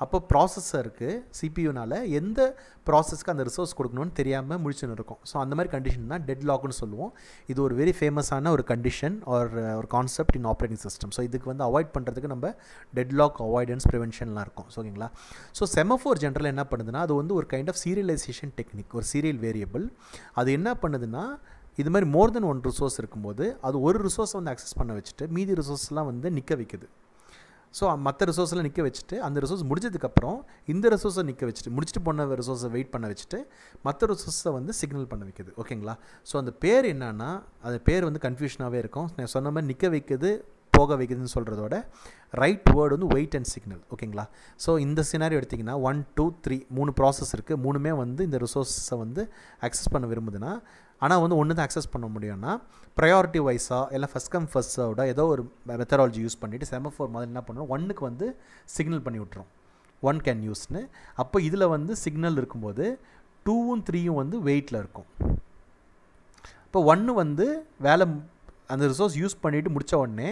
அப்போ ப்ராசஸருக்கு சிபியூனால் எந்த ப்ராசஸ்க்கு அந்த ரிசோர்ஸ் கொடுக்கணும்னு தெரியாமல் முடிச்சுன்னு இருக்கும். ஸோ அந்த மாதிரி கண்டிஷன் தான் டெட்லாக்னு சொல்லுவோம். இது ஒரு வெரி ஃபேமஸான ஒரு கண்டிஷன் ஒரு concept in operating system. So இதுக்கு வந்து அவாய்ட் பண்ணுறதுக்கு நம்ம டெட்லாக் அவாய்டன்ஸ் ப்ரிவென்ஷன்லாம் இருக்கும். ஸோ ஓகேங்களா? ஸோ செமஃபோர் ஜென்ரல் என்ன பண்ணுதுன்னா அது வந்து ஒரு கைண்ட் ஆஃப் சீரியலைசேஷன் டெக்னிக், ஒரு சீரியல் வேரியபிள். அது என்ன பண்ணுதுன்னா இது மாதிரி மோர் தென் ஒன் ரிசோர்ஸ் இருக்கும்போது அது ஒரு ரிசோர்ஸை வந்து அக்சஸ் பண்ண வச்சுட்டு மீதி ரிசோர்ஸ்லாம் வந்து நிற்க வைக்குது. ஸோ மற்ற ரிசோர்ஸில் நிற்க வச்சுட்டு அந்த ரிசோர்ஸ் முடிஞ்சதுக்கப்புறம் இந்த ரிசோர்ஸை நிற்க வச்சுட்டு முடிச்சுட்டு போன ரிசோர்ஸை வெயிட் பண்ண வச்சுட்டு மற்ற ரிசோர்ஸை வந்து சிக்னல் பண்ண வைக்குது. ஓகேங்களா? ஸோ அந்த பேர் என்னன்னா அது பேர் வந்து கன்ஃபியூஷனாகவே இருக்கும். நான் சொன்ன மாதிரி நிற்க வைக்குது போக வைக்குதுன்னு சொல்கிறதோட ரைட் வேர்டு வந்து வெயிட் அண்ட் சிக்னல். ஓகேங்களா? ஸோ இந்த சினாரியோ எடுத்திங்கன்னா 1 2 3 3 ப்ராசஸ் இருக்குது. மூணுமே வந்து இந்த ரிசோர்ஸை வந்து அக்சஸ் பண்ண விரும்புதுன்னா ஆனால் வந்து ஒன்று தான் அக்சஸ் பண்ண முடியும்னா ப்ரையாரிட்டி வைஸாக இல்லை ஃபஸ்ட் கம் ஃபஸ்ட் சர்வ்டா ஏதோ ஒரு மெத்தடாலஜி யூஸ் பண்ணிவிட்டு செமஃபோர் மாதிரி என்ன பண்ணுறோம், 1க்கு வந்து சிக்னல் பண்ணி விட்டுரும், 1 கேன் யூஸ்னு. அப்போ இதில் வந்து சிக்னல் இருக்கும்போது 2ம் 3யும் வந்து வெயிட்டில் இருக்கும். இப்போ 1 வந்து வேலை அந்த ரிசோர்ஸ் யூஸ் பண்ணிவிட்டு முடித்த உடனே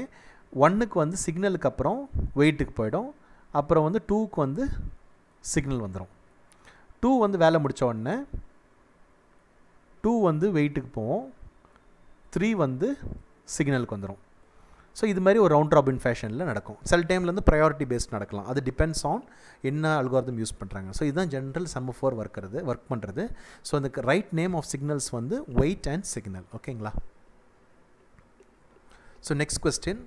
1க்கு வந்து சிக்னலுக்கு அப்புறம் வெயிட்டுக்கு போயிடும். அப்புறம் வந்து 2க்கு வந்து சிக்னல் வந்துடும். 2 வந்து வேலை முடித்த உடனே 2 வந்து வெயிட்டுக்கு போவோம், 3 வந்து சிக்னலுக்கு வந்துடும். ஸோ இது மாதிரி ஒரு ரவுண்ட் ராபின் ஃபேஷனில் நடக்கும். சில டைமில் வந்து ப்ரையாரிட்டி பேஸ்ட் நடக்கலாம். அது டிபெண்ட்ஸ் ஆன் என்ன அல்காரிதம் யூஸ் பண்ணுறாங்க. ஸோ இதுதான் ஜென்ரல் செமஃபோர் ஒர்க் பண்ணுறது. ஸோ அந்த ரைட் நேம் ஆஃப் சிக்னல்ஸ் வந்து வெயிட் அண்ட் சிக்னல். ஓகேங்களா? So next question.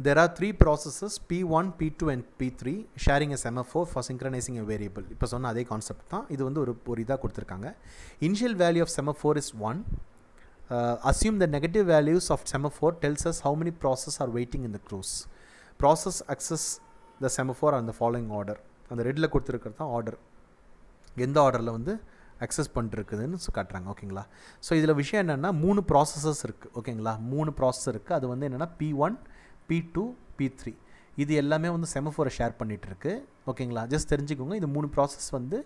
There are 3 processes P1, P2 and P3 sharing a semaphore for synchronizing a variable. இப்போ சொன்ன அதே concept தான். இது வந்து ஒரு இதாக கொடுத்துருக்காங்க. Initial value of semaphore is 1. Assume the negative values of semaphore tells us how many processes are waiting in the queues. Process access the semaphore on the following order. அந்த ரெட்டில் கொடுத்துருக்கிறது தான் ஆர்டர், எந்த ஆர்டரில் வந்து அக்சஸ் பண்ணிருக்குதுன்னு காட்டுறாங்க. ஓகேங்களா? So இதில் விஷயம் என்னென்னா 3 ப்ராசஸஸ் இருக்குது. ஓகேங்களா? 3 ப்ராசஸ் இருக்குது. அது வந்து என்னென்னா P1, P2, P3 இது எல்லாமே வந்து செமஃபோரை ஷேர் பண்ணிகிட்டு இருக்கு. ஓகேங்களா? ஜஸ்ட் தெரிஞ்சுக்கோங்க, இது 3 ப்ராசஸ் வந்து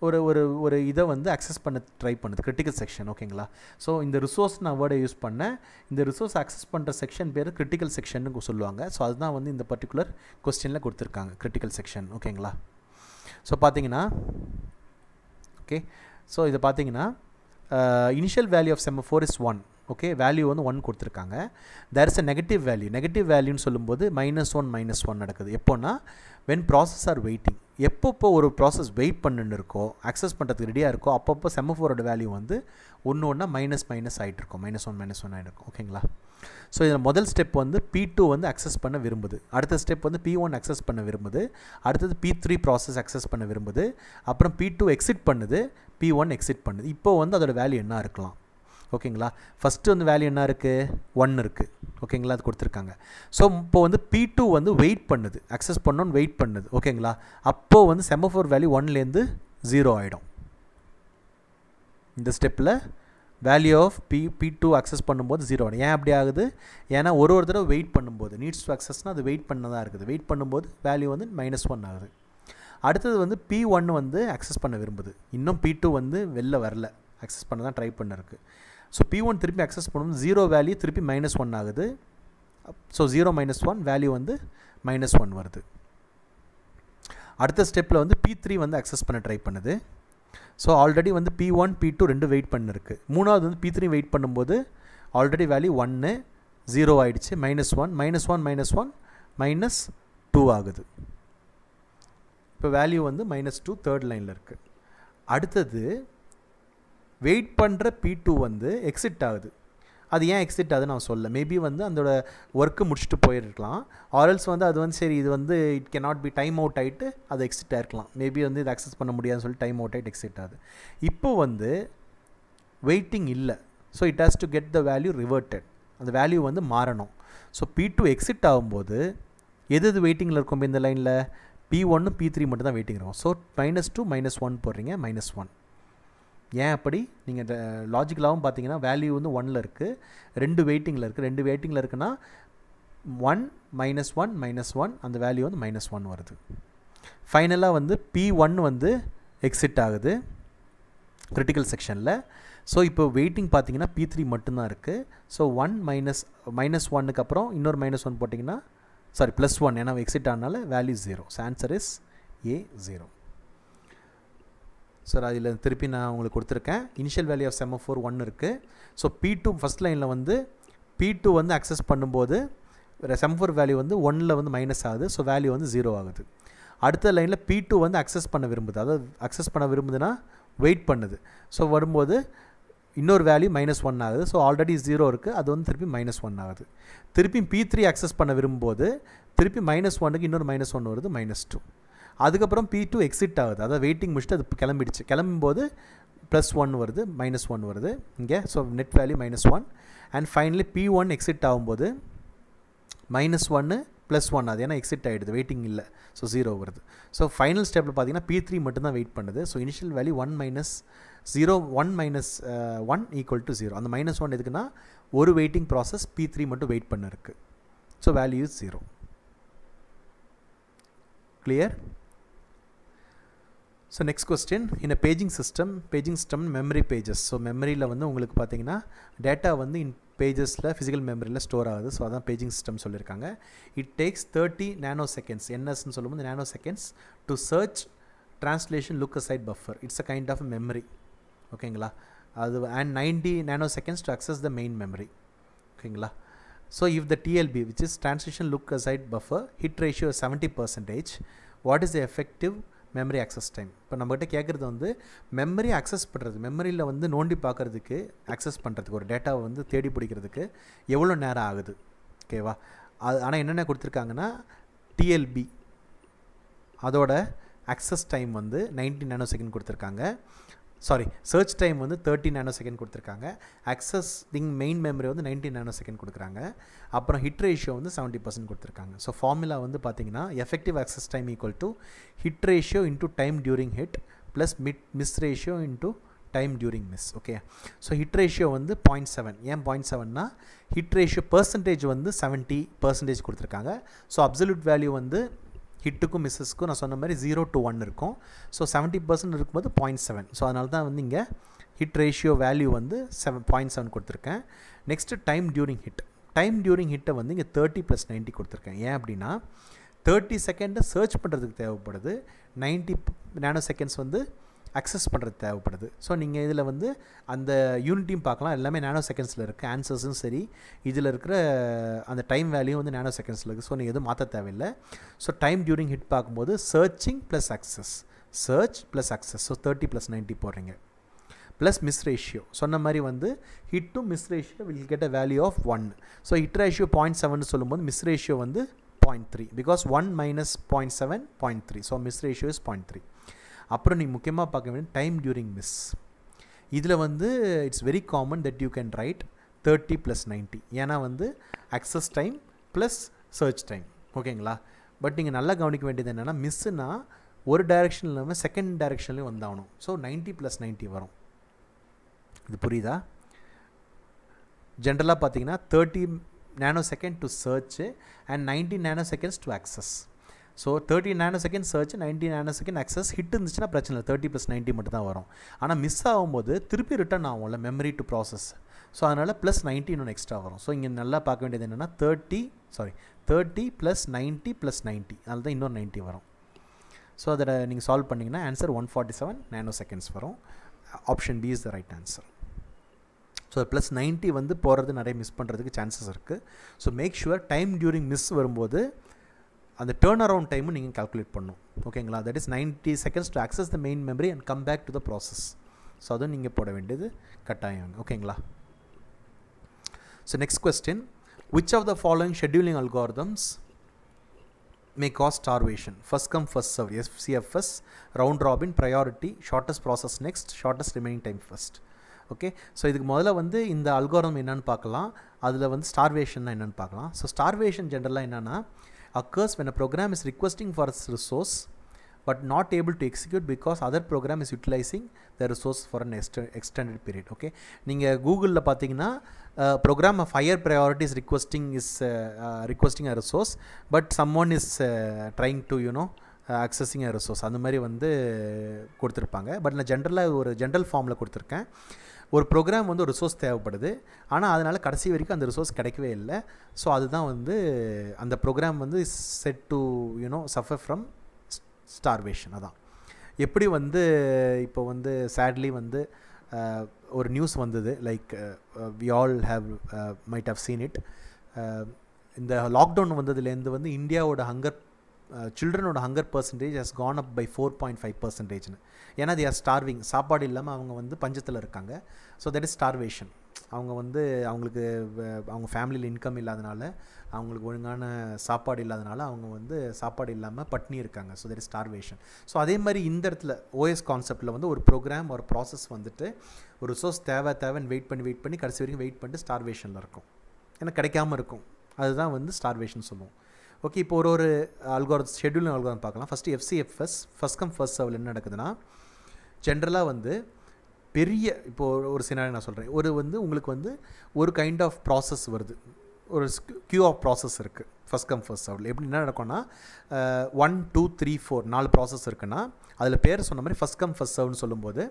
ஒரு இதை வந்து அக்சஸ் பண்ண ட்ரை பண்ணுது, கிரிட்டிக்கல் செக்ஷன். ஓகேங்களா? ஸோ இந்த ரிசோர்ஸ் நான் வேர்டை யூஸ் பண்ணேன். இந்த ரிசோர்ஸ் அக்சஸ் பண்ணுற செக்ஷன் பேர் கிரிட்டிக்கல் செக்ஷன்னு சொல்லுவாங்க. ஸோ அதுதான் வந்து இந்த பர்டிகுலர் கொஸ்டினில் கொடுத்துருக்காங்க, கிரிட்டிக்கல் செக்ஷன். ஓகேங்களா? ஸோ பார்த்தீங்கன்னா ஸோ இதை பார்த்தீங்கன்னா initial value of semaphore is 1. Okay value வந்து 1 கொடுத்துருக்காங்க. தேர் இஸ் அ நெகட்டிவ் வேல்யூன்னு சொல்லும்போது -1 நடக்குது. எப்போனா வென் ப்ராசஸ் ஆர் வெயிட்டிங், எப்பப்போ ஒரு ப்ராசஸ் வெயிட் பண்ணுன்னு இருக்கோ, அக்சஸ் பண்ணுறதுக்கு ரெடியாக இருக்கோ, அப்பப்போ செமஃபோரோட வேல்யூ வந்து ஒன்று மைனஸ் ஆகிட்டு இருக்கும், -1 ஆகிட்டு இருக்கும். ஓகேங்களா? ஸோ இதில் முதல் ஸ்டெப் வந்து P2 வந்து அக்சஸ் பண்ண விரும்புது, அடுத்த ஸ்டெப் வந்து P1 அக்சஸ் பண்ண விரும்புது, அடுத்தது P3 ப்ராசஸ் அக்சஸ் பண்ண விரும்புது, அப்புறம் P2 எக்ஸிட் பண்ணுது, P1 எக்ஸிட் பண்ணுது. இப்போ வந்து அதோட வேல்யூ என்ன இருக்கலாம்? ஓகேங்களா? ஃபஸ்ட்டு வந்து வேல்யூ என்ன இருக்குது? 1 இருக்குது. ஓகேங்களா? அது கொடுத்துருக்காங்க. ஸோ இப்போ வந்து P2 வந்து வெயிட் பண்ணுது, அக்சஸ் பண்ணோன்னு வெயிட் பண்ணுது. ஓகேங்களா? அப்போது வந்து செமஃபோர் வேல்யூ 1லேருந்து 0 ஆகிடும். இந்த ஸ்டெப்பில் வேல்யூ ஆஃப் P2 அக்சஸ் பண்ணும்போது 0 ஆகிடும். ஏன் அப்படி ஆகுது? ஏன்னா ஒரு தடவை வெயிட் பண்ணும்போது நீட்ஸ் டு அக்சஸ்னால் அது வெயிட் பண்ண தான் இருக்குது. வெயிட் பண்ணும்போது வேல்யூ வந்து -1 ஆகுது. அடுத்தது வந்து P1 வந்து அக்சஸ் பண்ண விரும்புது, இன்னும் P2 வந்து வெளில வரல, அக்சஸ் பண்ண தான் ட்ரை பண்ணிருக்கு. ஸோ P1 திருப்பி அக்சஸ் பண்ணும்போது 0 வேல்யூ திருப்பி -1 ஆகுது. ஸோ 0 - 1 வேல்யூ வந்து -1 வருது. அடுத்த ஸ்டெப்பில் வந்து P3 வந்து அக்சஸ் பண்ண ட்ரை பண்ணுது. ஸோ ஆல்ரெடி வந்து P1 P2 ரெண்டு வெயிட் பண்ணிருக்கு. மூணாவது வந்து P3 வெயிட் பண்ணும்போது ஆல்ரெடி வேல்யூ 1 0 ஆகிடுச்சு, -1 -2 ஆகுது. இப்போ வேல்யூ வந்து -2 தேர்ட் லைனில் இருக்குது. அடுத்தது வெயிட் பண்ணுற P2 வந்து எக்ஸிட் ஆகுது. அது ஏன் எக்ஸிட் ஆகுது நான் சொல்ல, மேபி வந்து அதோட ஒர்க்கு முடிச்சுட்டு போயிருக்கலாம், ஆர்எல்ஸ் வந்து அது வந்து சரி இது வந்து it can not be time out ஆகிட்டு அது எக்ஸிட் ஆகிருக்கலாம். மேபி வந்து இது அக்சஸ் பண்ண முடியாதுன்னு சொல்லி டைம் அவுட் ஆகிட்டு எக்ஸிட் ஆகுது. இப்போ வந்து வெயிட்டிங் இல்லை, so it has to get the value reverted, அந்த வேல்யூ வந்து மாறணும். ஸோ P2 எக்ஸிட் ஆகும்போது எது வெயிட்டிங்கில் இருக்கும்? இந்த லைனில் P1 P3 மட்டும் தான் வெயிட்டிங் இருக்கும். ஸோ -2 -1 போடுறீங்க, -1. ஏன் அப்படி? நீங்கள் லாஜிக்கலாகவும் பார்த்தீங்கன்னா வேல்யூ வந்து 1ல் இருக்குது, ரெண்டு வெயிட்டிங்கில் இருக்குன்னா 1 -1 அந்த வேல்யூ வந்து -1 வருது. ஃபைனலாக வந்து P1 வந்து எக்ஸிட் ஆகுது கிரிட்டிக்கல் செக்ஷனில். ஸோ இப்போ வெயிட்டிங் பார்த்தீங்கன்னா P3 மட்டும்தான் இருக்குது. ஸோ 1 -1க்கு அப்புறம் இன்னொரு -1 போட்டிங்கன்னா +1, ஏன்னா எக்ஸிட் ஆனால value 0. So answer is A 0. Sir அதில் திருப்பி நான் உங்களுக்கு கொடுத்துருக்கேன். இனிஷியல் வேல்யூ ஆஃப் செமஃபோர் 1 இருக்குது. ஸோ P2 ஃபஸ்ட் லைனில் வந்து P2 வந்து அக்சஸ் பண்ணும்போது செமஃபோர் வேல்யூ வந்து 1ல் வந்து மைனஸ் ஆகுது, ஸோ வேல்யூ வந்து 0 ஆகுது. அடுத்த லைனில் P2 வந்து அக்சஸ் பண்ண விரும்புது, அதாவது அக்சஸ் பண்ண விரும்புதுன்னா வெயிட் பண்ணுது. ஸோ வரும்போது இன்னொரு வேல்யூ -1 ஆகுது. ஸோ ஆல்ரெடி 0 இருக்குது, அது வந்து திருப்பி -1 ஆகுது. திருப்பி P3 அக்சஸ் பண்ண விரும்பும்போது திருப்பி -1க்கு இன்னொரு -1 வருது, -2. அதுக்கப்புறம் P2 எக்ஸிட் ஆகுது, அதாவது வெயிட்டிங் முடிச்சுட்டு அது கிளம்பிடுச்சு. கிளம்பும்போது +1 வருது, -1 வருது இங்கே. So net value -1. And finally P1 exit ஆகும்போது -1 +1 அது ஏன்னா எக்ஸிட் ஆகிடுது, வெயிட்டிங் இல்லை, ஸோ 0 வருது. ஸோ ஃபைனல் ஸ்டெப்பில் பார்த்தீங்கன்னா P3 மட்டும்தான் வெயிட் பண்ணுது. So initial value 1 - 0 1 - 1 = 0. அந்த -1 எதுக்குன்னா ஒரு வெயிட்டிங் ப்ராசஸ் P3 மட்டும் வெயிட் பண்ண இருக்குது. So value is 0. Clear? So next question, in paging system memory pages. So மெமரியில் வந்து உங்களுக்கு பார்த்தீங்கன்னா டேட்டா வந்து இன் பேஜஸில் ஃபிசிக்கல் மெமரியில் ஸ்டோர் ஆகுது. ஸோ அதான் பேஜிங் சிஸ்டம் சொல்லியிருக்காங்க. இட் டேக்ஸ் 30 நானோசெகண்ட்ஸ், NSன்னு சொல்லும்போது nanoseconds, to search translation look aside buffer. It's a kind of memory. ஓகேங்களா? அது and 90 nanoseconds to access the main memory. ஓகேங்களா? So if the TLB which is translation look aside buffer hit ratio is 70%, what is the effective memory access time? இப்போ நம்மகிட்ட கேட்குறது வந்து memory access பண்ணுறது, மெமரியில் வந்து நோண்டி பார்க்குறதுக்கு, அக்சஸ் பண்ணுறதுக்கு, ஒரு டேட்டாவை வந்து தேடி பிடிக்கிறதுக்கு எவ்வளோ நேரம் ஆகுது? ஓகேவா? அது ஆனால் என்னென்ன கொடுத்துருக்காங்கன்னா TLB அதோட அக்சஸ் டைம் வந்து 90 நானோசெகண்ட் கொடுத்துருக்காங்க. சர்ச் டைம் வந்து 30 நானோசெகண்ட் கொடுத்துருக்காங்க. அக்சஸிங் மெயின் மெமரி வந்து 90 நானோசெகண்ட் கொடுக்குறாங்க. அப்புறம் ஹிட் ரேஷியோ வந்து 70% கொடுத்துருக்காங்க. ஸோ ஃபார்முலா வந்து பார்த்தீங்கன்னா effective access time = hit ratio into time during hit plus miss ratio into time during miss. Okay, so hit ratio வந்து 0.7. ஏன் 0.7னா ஹிட் ரேஷியோ பர்சன்டேஜ் வந்து 70% கொடுத்துருக்காங்க. ஸோ அப்சல்யூட் வேல்யூ வந்து ஹிட்டுக்கும் மிஸ்ஸஸ்க்கும் நான் சொன்ன மாதிரி 0 to 1 இருக்கும். ஸோ 70% இருக்கும்போது 0.7. ஸோ அதனால தான் வந்து இங்கே ஹிட் ரேஷியோ வேல்யூ வந்து 0.7 கொடுத்துருக்கேன். நெக்ஸ்ட்டு டைம் டியூரிங் ஹிட்டை வந்து இங்கே 30 + 90 கொடுத்துருக்கேன். ஏன் அப்படின்னா 30 செகண்டை சர்ச் பண்ணுறதுக்கு தேவைப்படுது, 90 நானோசெகண்ட்ஸ் வந்து அக்சஸ் பண்ணுறது தேவைப்படுது. ஸோ நீங்கள் இதில் வந்து அந்த யூனிட்டையும் பார்க்கலாம், எல்லாமே நேனோ செகண்ட்ஸில் இருக்குது. ஆன்சர்ஸும் சரி, இதில் இருக்கிற அந்த டைம் வேல்யூ வந்து நேனோ செகண்ட்ஸில் இருக்குது. ஸோ நீங்கள் எதுவும் மாற்ற தேவையில்லை. ஸோ டைம் டியூரிங் ஹிட் பார்க்கும்போது searching plus access, search plus access, so 30 + 90 போடுறீங்க. ப்ளஸ் மிஸ் ரேஷியோ சொன்ன மாதிரி வந்து hit to miss ratio will get a value of 1. So hit ratio 0.7 சொல்லும்போது மிஸ் ரேஷியோ வந்து 0.3, because 1 - 0.7 0.3. So miss ratio is 0.3. அப்புறம் நீங்கள் முக்கியமாக பார்க்க வேண்டிய டைம் டியூரிங் மிஸ். இதில் வந்து it's very common that you can write 30 + 90, ஏன்னா வந்து access time plus search time. ஓகேங்களா? பட் நீங்கள் நல்லா கவனிக்க வேண்டியது என்னென்னா, மிஸ்ஸுனா ஒரு டைரெக்ஷன் இல்லாமல் செகண்ட் டைரெக்ஷன்லேயும் வந்தாகணும். ஸோ 90 + 90 வரும். இது புரியுதா? ஜென்ரலாக பார்த்தீங்கன்னா 30 nanosecond to search and 90 nanoseconds to access. So 30 nanosecond search, 90 nanosecond access. Hit இருந்துச்சுன்னா பிரச்சனை இல்லை, 30 + 90 மட்டும் தான் வரும். ஆனால் மிஸ் ஆகும்போது திருப்பி ரிட்டர்ன் ஆகும்ல மெமரி டு ப்ராசஸ். ஸோ அதனால் +90 இன்னொன்று எக்ஸ்ட்ரா வரும். ஸோ இங்கே நல்லா பார்க்க வேண்டியது என்னென்னா 30 + 90 + 90, அதனால தான் இன்னொரு 90 வரும். ஸோ அதை நீங்கள் சால்வ் பண்ணிங்கன்னா ஆன்சர் 147 naноseconds வரும். Option B is the right answer. So +90 வந்து போகிறது நிறைய மிஸ் பண்ணுறதுக்கு சான்சஸ் இருக்குது. So make sure time during miss வரும்போது அந்த டேர்ன் அரவுண்ட் டைமும் நீங்கள் கால்குலேட் பண்ணணும். ஓகேங்களா? That is 90 seconds to access the main memory and come back to the process. ஸோ அதுவும் நீங்கள் போட வேண்டியது கட்டாயம். ஓகேங்களா? So next question, which of the following scheduling algorithms may cause starvation? First come first serve, FCFS, round robin, priority, shortest process next, shortest remaining time first. Okay, so இதுக்கு முதல்ல வந்து இந்த அல்காரிதம் என்னென்னு பார்க்கலாம், அதில் வந்து ஸ்டார்வேஷன்னா என்னென்னு பார்க்கலாம். ஸோ ஸ்டார்வேஷன் ஜென்ரலாக என்னென்னா, occurs when a program is requesting for its resource but not able to execute because other program is utilizing the resource for an extended period. Okay, நீங்கள் கூகுளில் பார்த்தீங்கன்னா program of higher priority is requesting a resource but someone is trying to accessing a resource, அந்த மாதிரி வந்து கொடுத்துருப்பாங்க. But நான் ஜென்ரலாக ஒரு ஜென்ரல் ஃபார்மில் கொடுத்துருக்கேன். ஒரு ப்ரோக்ராம் வந்து ஒரு ரிசோர்ஸ் தேவைப்படுது, ஆனால் அதனால் கடைசி வரைக்கும் அந்த ரிசோர்ஸ் கிடைக்கவே இல்லை. ஸோ அதுதான் வந்து அந்த ப்ரோக்ராம் வந்து set to suffer from starvation. அதான் எப்படி வந்து இப்போ வந்து சேட்லி வந்து ஒரு நியூஸ் வந்தது, like we all might have seen it. இந்த லாக்டவுன் வந்ததுலேருந்து வந்து இந்தியாவோட சில்ட்ரனோட hunger percentage has gone up by 4.5%. ஏன்னா they are starving, சாப்பாடு இல்லாமல் அவங்க வந்து பஞ்சத்தில் இருக்காங்க. So that is starvation. அவங்க வந்து அவங்க ஃபேமிலியில் இன்கம் இல்லாதனால, அவங்களுக்கு ஒழுங்கான சாப்பாடு இல்லாதனால அவங்க வந்து சாப்பாடு இல்லாமல் பட்னி இருக்காங்க. So that is starvation. So அதே மாதிரி இந்த இடத்துல ஓஎஸ் கான்செப்டில் வந்து ஒரு ப்ரோக்ராம் ஒரு ப்ராசஸ் வந்துட்டு ஒரு ரிசோர்ஸ் தேவைன்னு வெயிட் பண்ணி கடைசி வரைக்கும் வெயிட் பண்ணிட்டு ஸ்டார்வேஷனில் இருக்கும், ஏன்னா கிடைக்காமல் இருக்கும். அதுதான் வந்து ஸ்டார்வேஷன் சொல்லுவோம். ஓகே, இப்போ ஒரு அல்காரிதம் ஷெட்யூலிங் அல்காரிதம் பார்க்கலாம். First FCFS, first come first சர்வில் என்ன நடக்குதுன்னா, ஜென்ரலாக வந்து பெரிய இப்போது ஒரு சினாரியோ நான் சொல்கிறேன். வந்து உங்களுக்கு வந்து ஒரு கைண்ட் ஆஃப் ப்ராசஸ் வருது, ஒரு கியூ ஆஃப் ப்ராசஸ் இருக்குது ஃபர்ஸ்ட் கம் ஃபர்ஸ்ட் சர்வில். எப்படி என்ன நடக்கும்னா 1 2 3 4 4 ப்ராசஸ் இருக்குன்னா, அதில் பேர் சொன்ன மாதிரி ஃபர்ஸ்ட் கம் ஃபர்ஸ்ட் சர்வ்னு சொல்லும்போது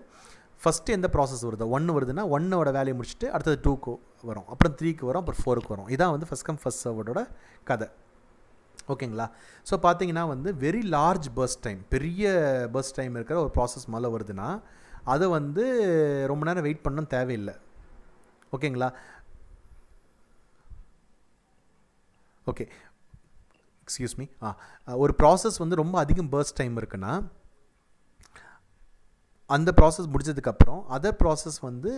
ஃபஸ்ட்டு எந்த ப்ராசஸ் வருது, 1 வருதுன்னா 1ஓட வேலையை முடிச்சுட்டு அடுத்தது 2க்கு வரும், அப்புறம் 3க்கு வரும், அப்புறம் 4க்கு வரும். இதான் வந்து ஃபர்ஸ்ட் கம் ஃபர்ஸ்ட் சர்வோட கதை. ஓகேங்களா? ஸோ பார்த்தீங்கன்னா வந்து வெரி லார்ஜ் பர்ஸ்ட் டைம், பெரிய பர்ஸ்ட் டைம் இருக்கிற ஒரு ப்ராசஸ் மேலே வருதுன்னா அதை வந்து ரொம்ப நேரம் வெயிட் பண்ணணும் தேவையில்லை. ஓகேங்களா? Okay, excuse me. ஒரு ப்ராசஸ் வந்து ரொம்ப அதிகம் பர்ஸ்ட் டைம் இருக்குன்னா அந்த ப்ராசஸ் முடிச்சதுக்கப்புறம் அதர் ப்ராசஸ் வந்து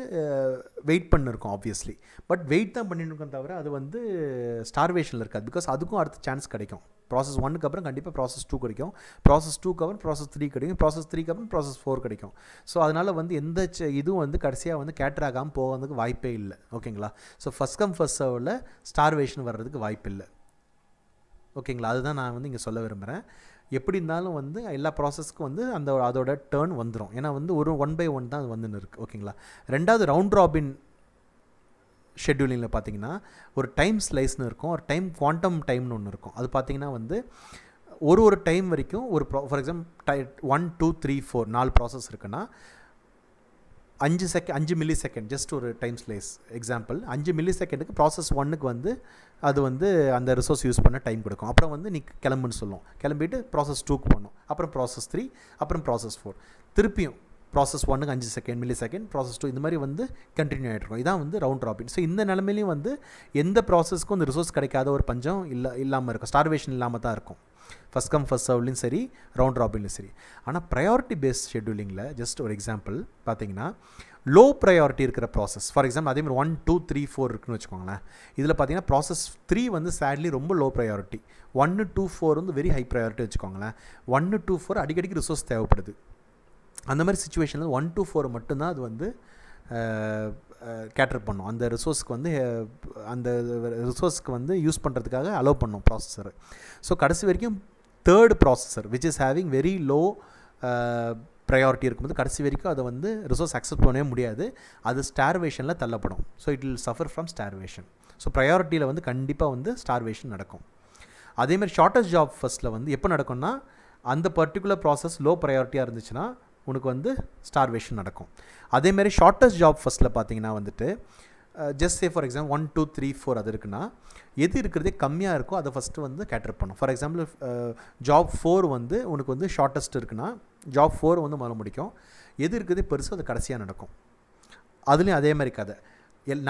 வெயிட் பண்ணிருக்கோம் ஆப்வியஸ்லி. பட் வெயிட் தான் பண்ணியிருக்கோம் தவிர அது வந்து ஸ்டார்வேஷனில் இருக்காது. பிகாஸ் அதுக்கும் அடுத்த சான்ஸ் கிடைக்கும். ப்ராசஸ் 1க்கு அப்புறம் கண்டிப்பாக ப்ராசஸ் 2 கிடைக்கும், ப்ராசஸ் 2க்கு அப்புறம் ப்ராசஸ் 3 கிடைக்கும், ப்ராசஸ் 3க்கு அப்புறம் ப்ராசஸ் 4 கிடைக்கும். ஸோ அதனால் வந்து எந்த இதுவும் வந்து கடைசியாக வந்து கேட்டர் ஆகாமல் போகிறதுக்கு வாய்ப்பே இல்லை. ஓகேங்களா? ஸோ ஃபர்ஸ்ட் கம் ஃபர்ஸ்ட் சர்வில் ஸ்டார்வேஷன் வர்றதுக்கு வாய்ப்பு இல்லை. ஓகேங்களா? அதுதான் நான் வந்து இங்கே சொல்ல விரும்புகிறேன். எப்படி இருந்தாலும் வந்து எல்லா ப்ராசஸ்க்கும் வந்து அதோட டேர்ன் வந்துடும். ஏன்னா வந்து ஒரு 1 by 1 தான் அது வந்துன்னு இருக்குது. ஓகேங்களா? ரெண்டாவது ரவுண்ட் ராபின் ஷெட்யூலிங்கில் பார்த்தீங்கன்னா ஒரு டைம் ஸ்லைஸ்னு இருக்கும், ஒரு டைம் குவாண்டம் டைம்னு ஒன்று இருக்கும். அது பார்த்தீங்கன்னா வந்து ஒரு டைம் வரைக்கும் ஒரு ஃபார் எக்ஸாம்பிள் 1 2 3 4 4 ப்ராசஸ் இருக்குன்னா 5 மில்லி செகண்ட் ஜஸ்ட் ஒரு டைம் ஸ்லைஸ் எக்ஸாம்பிள். 5 மில்லி செகண்டுக்கு ப்ராசஸ் 1க்கு வந்து அது வந்து அந்த ரிசோர்ஸ் யூஸ் பண்ண டைம் கொடுக்கும். அப்புறம் வந்து நீ கிளம்புன்னு சொல்லுவோம், கிளம்பிட்டு ப்ராசஸ் 2க்கு போகணும், அப்புறம் ப்ராசஸ் 3, அப்புறம் ப்ராசஸ் 4, திருப்பியும் ப்ராசஸ் 1க்கு 5 செகண்ட் மில்லி செகண்ட், ப்ராசஸ் 2 இந்த மாதிரி வந்து கண்டினியூ ஆகிட்டு இருக்கும். இதான் வந்து ரவுண்ட் ராபின். ஸோ இந்த நிலமையிலையும் வந்து எந்த ப்ராசஸ்க்கும் இந்த ரிசோர்ஸ் கிடைக்காத ஒரு பஞ்சம் இல்லாமல் இருக்கும், ஸ்டார்வேஷன் இல்லாமல் தான் இருக்கும். ஃபஸ்ட் கம் ஃபஸ்ட் சர்வ்லையும் சரி, ரவுண்ட் ராபின்லையும் சரி. ஆனால் ப்ரையாரிட்டி பேஸ்ட் ஷெட்யூலிங்கில் ஜஸ்ட் ஒரு எக்ஸாம்பிள் பார்த்தீங்கன்னா, லோ ப்ரையாரிட்டி இருக்கிற ப்ராசஸ், ஃபார் எக்ஸாம்பிள் அதே மாதிரி 1 2 3 4 இருக்குன்னு வச்சுக்கோங்களேன். இதில் பார்த்தீங்கன்னா ப்ராசஸ் 3 வந்து சேட்லி ரொம்ப லோ ப்ரையாரிட்டி, 1 2 4 வந்து வெரி ஹை ப்ரையாரிட்டி வச்சுக்கோங்களேன். 1 2 4 அடிக்கடிக்கு ரிசோர்ஸ் தேவைப்படுது. அந்த மாதிரி சுச்சுவேஷனில் 1 2 4 மட்டும்தான் அது வந்து கேட்டர் பண்ணும், அந்த ரிசோர்ஸ்க்கு வந்து அந்த ரிசோர்ஸ்க்கு வந்து யூஸ் பண்ணுறதுக்காக அலோவ் பண்ணும் ப்ராசஸர். ஸோ கடைசி வரைக்கும் third processor which is having very low priority இருக்கும்போது கடைசி வரைக்கும் அதை வந்து ரிசோர்ஸ் அக்செப்ட் பண்ணவே முடியாது, அது ஸ்டார்வேஷனில் தள்ளப்படும். So it will suffer from starvation. So ப்ரையாரிட்டியில் வந்து கண்டிப்பாக வந்து ஸ்டார்வேஷன் நடக்கும். அதேமாதிரி ஷார்ட்டஸ்ட் ஜாப் ஃபஸ்ட்டில் வந்து எப்போ நடக்கும்னா, அந்த பர்டிகுலர் ப்ராசஸ் லோ ப்ரையாரிட்டியாக இருந்துச்சுன்னா உனக்கு வந்து ஸ்டார்வேஷன் நடக்கும். அதேமாதிரி ஷார்ட்டஸ்ட் ஜாப் ஃபஸ்ட்டில் பார்த்தீங்கன்னா வந்துட்டு ஜஸ்ட் சே ஃபார் எக்ஸாம்பிள் 1 2 3 4 அது இருக்குன்னா, எது இருக்கிறதே கம்மியாக இருக்கோ அதை ஃபஸ்ட்டு வந்து கேட்டர் பண்ணும். ஃபார் எக்ஸாம்பிள் ஜாப் 4 வந்து உனக்கு வந்து ஷார்ட்டஸ்ட் இருக்குன்னா ஜாப் 4 வந்து முதல்ல முடிக்கும், எது இருக்கிறதே பெருசோ அது கடைசியாக நடக்கும். அதுலேயும் அதே மாதிரி கதை,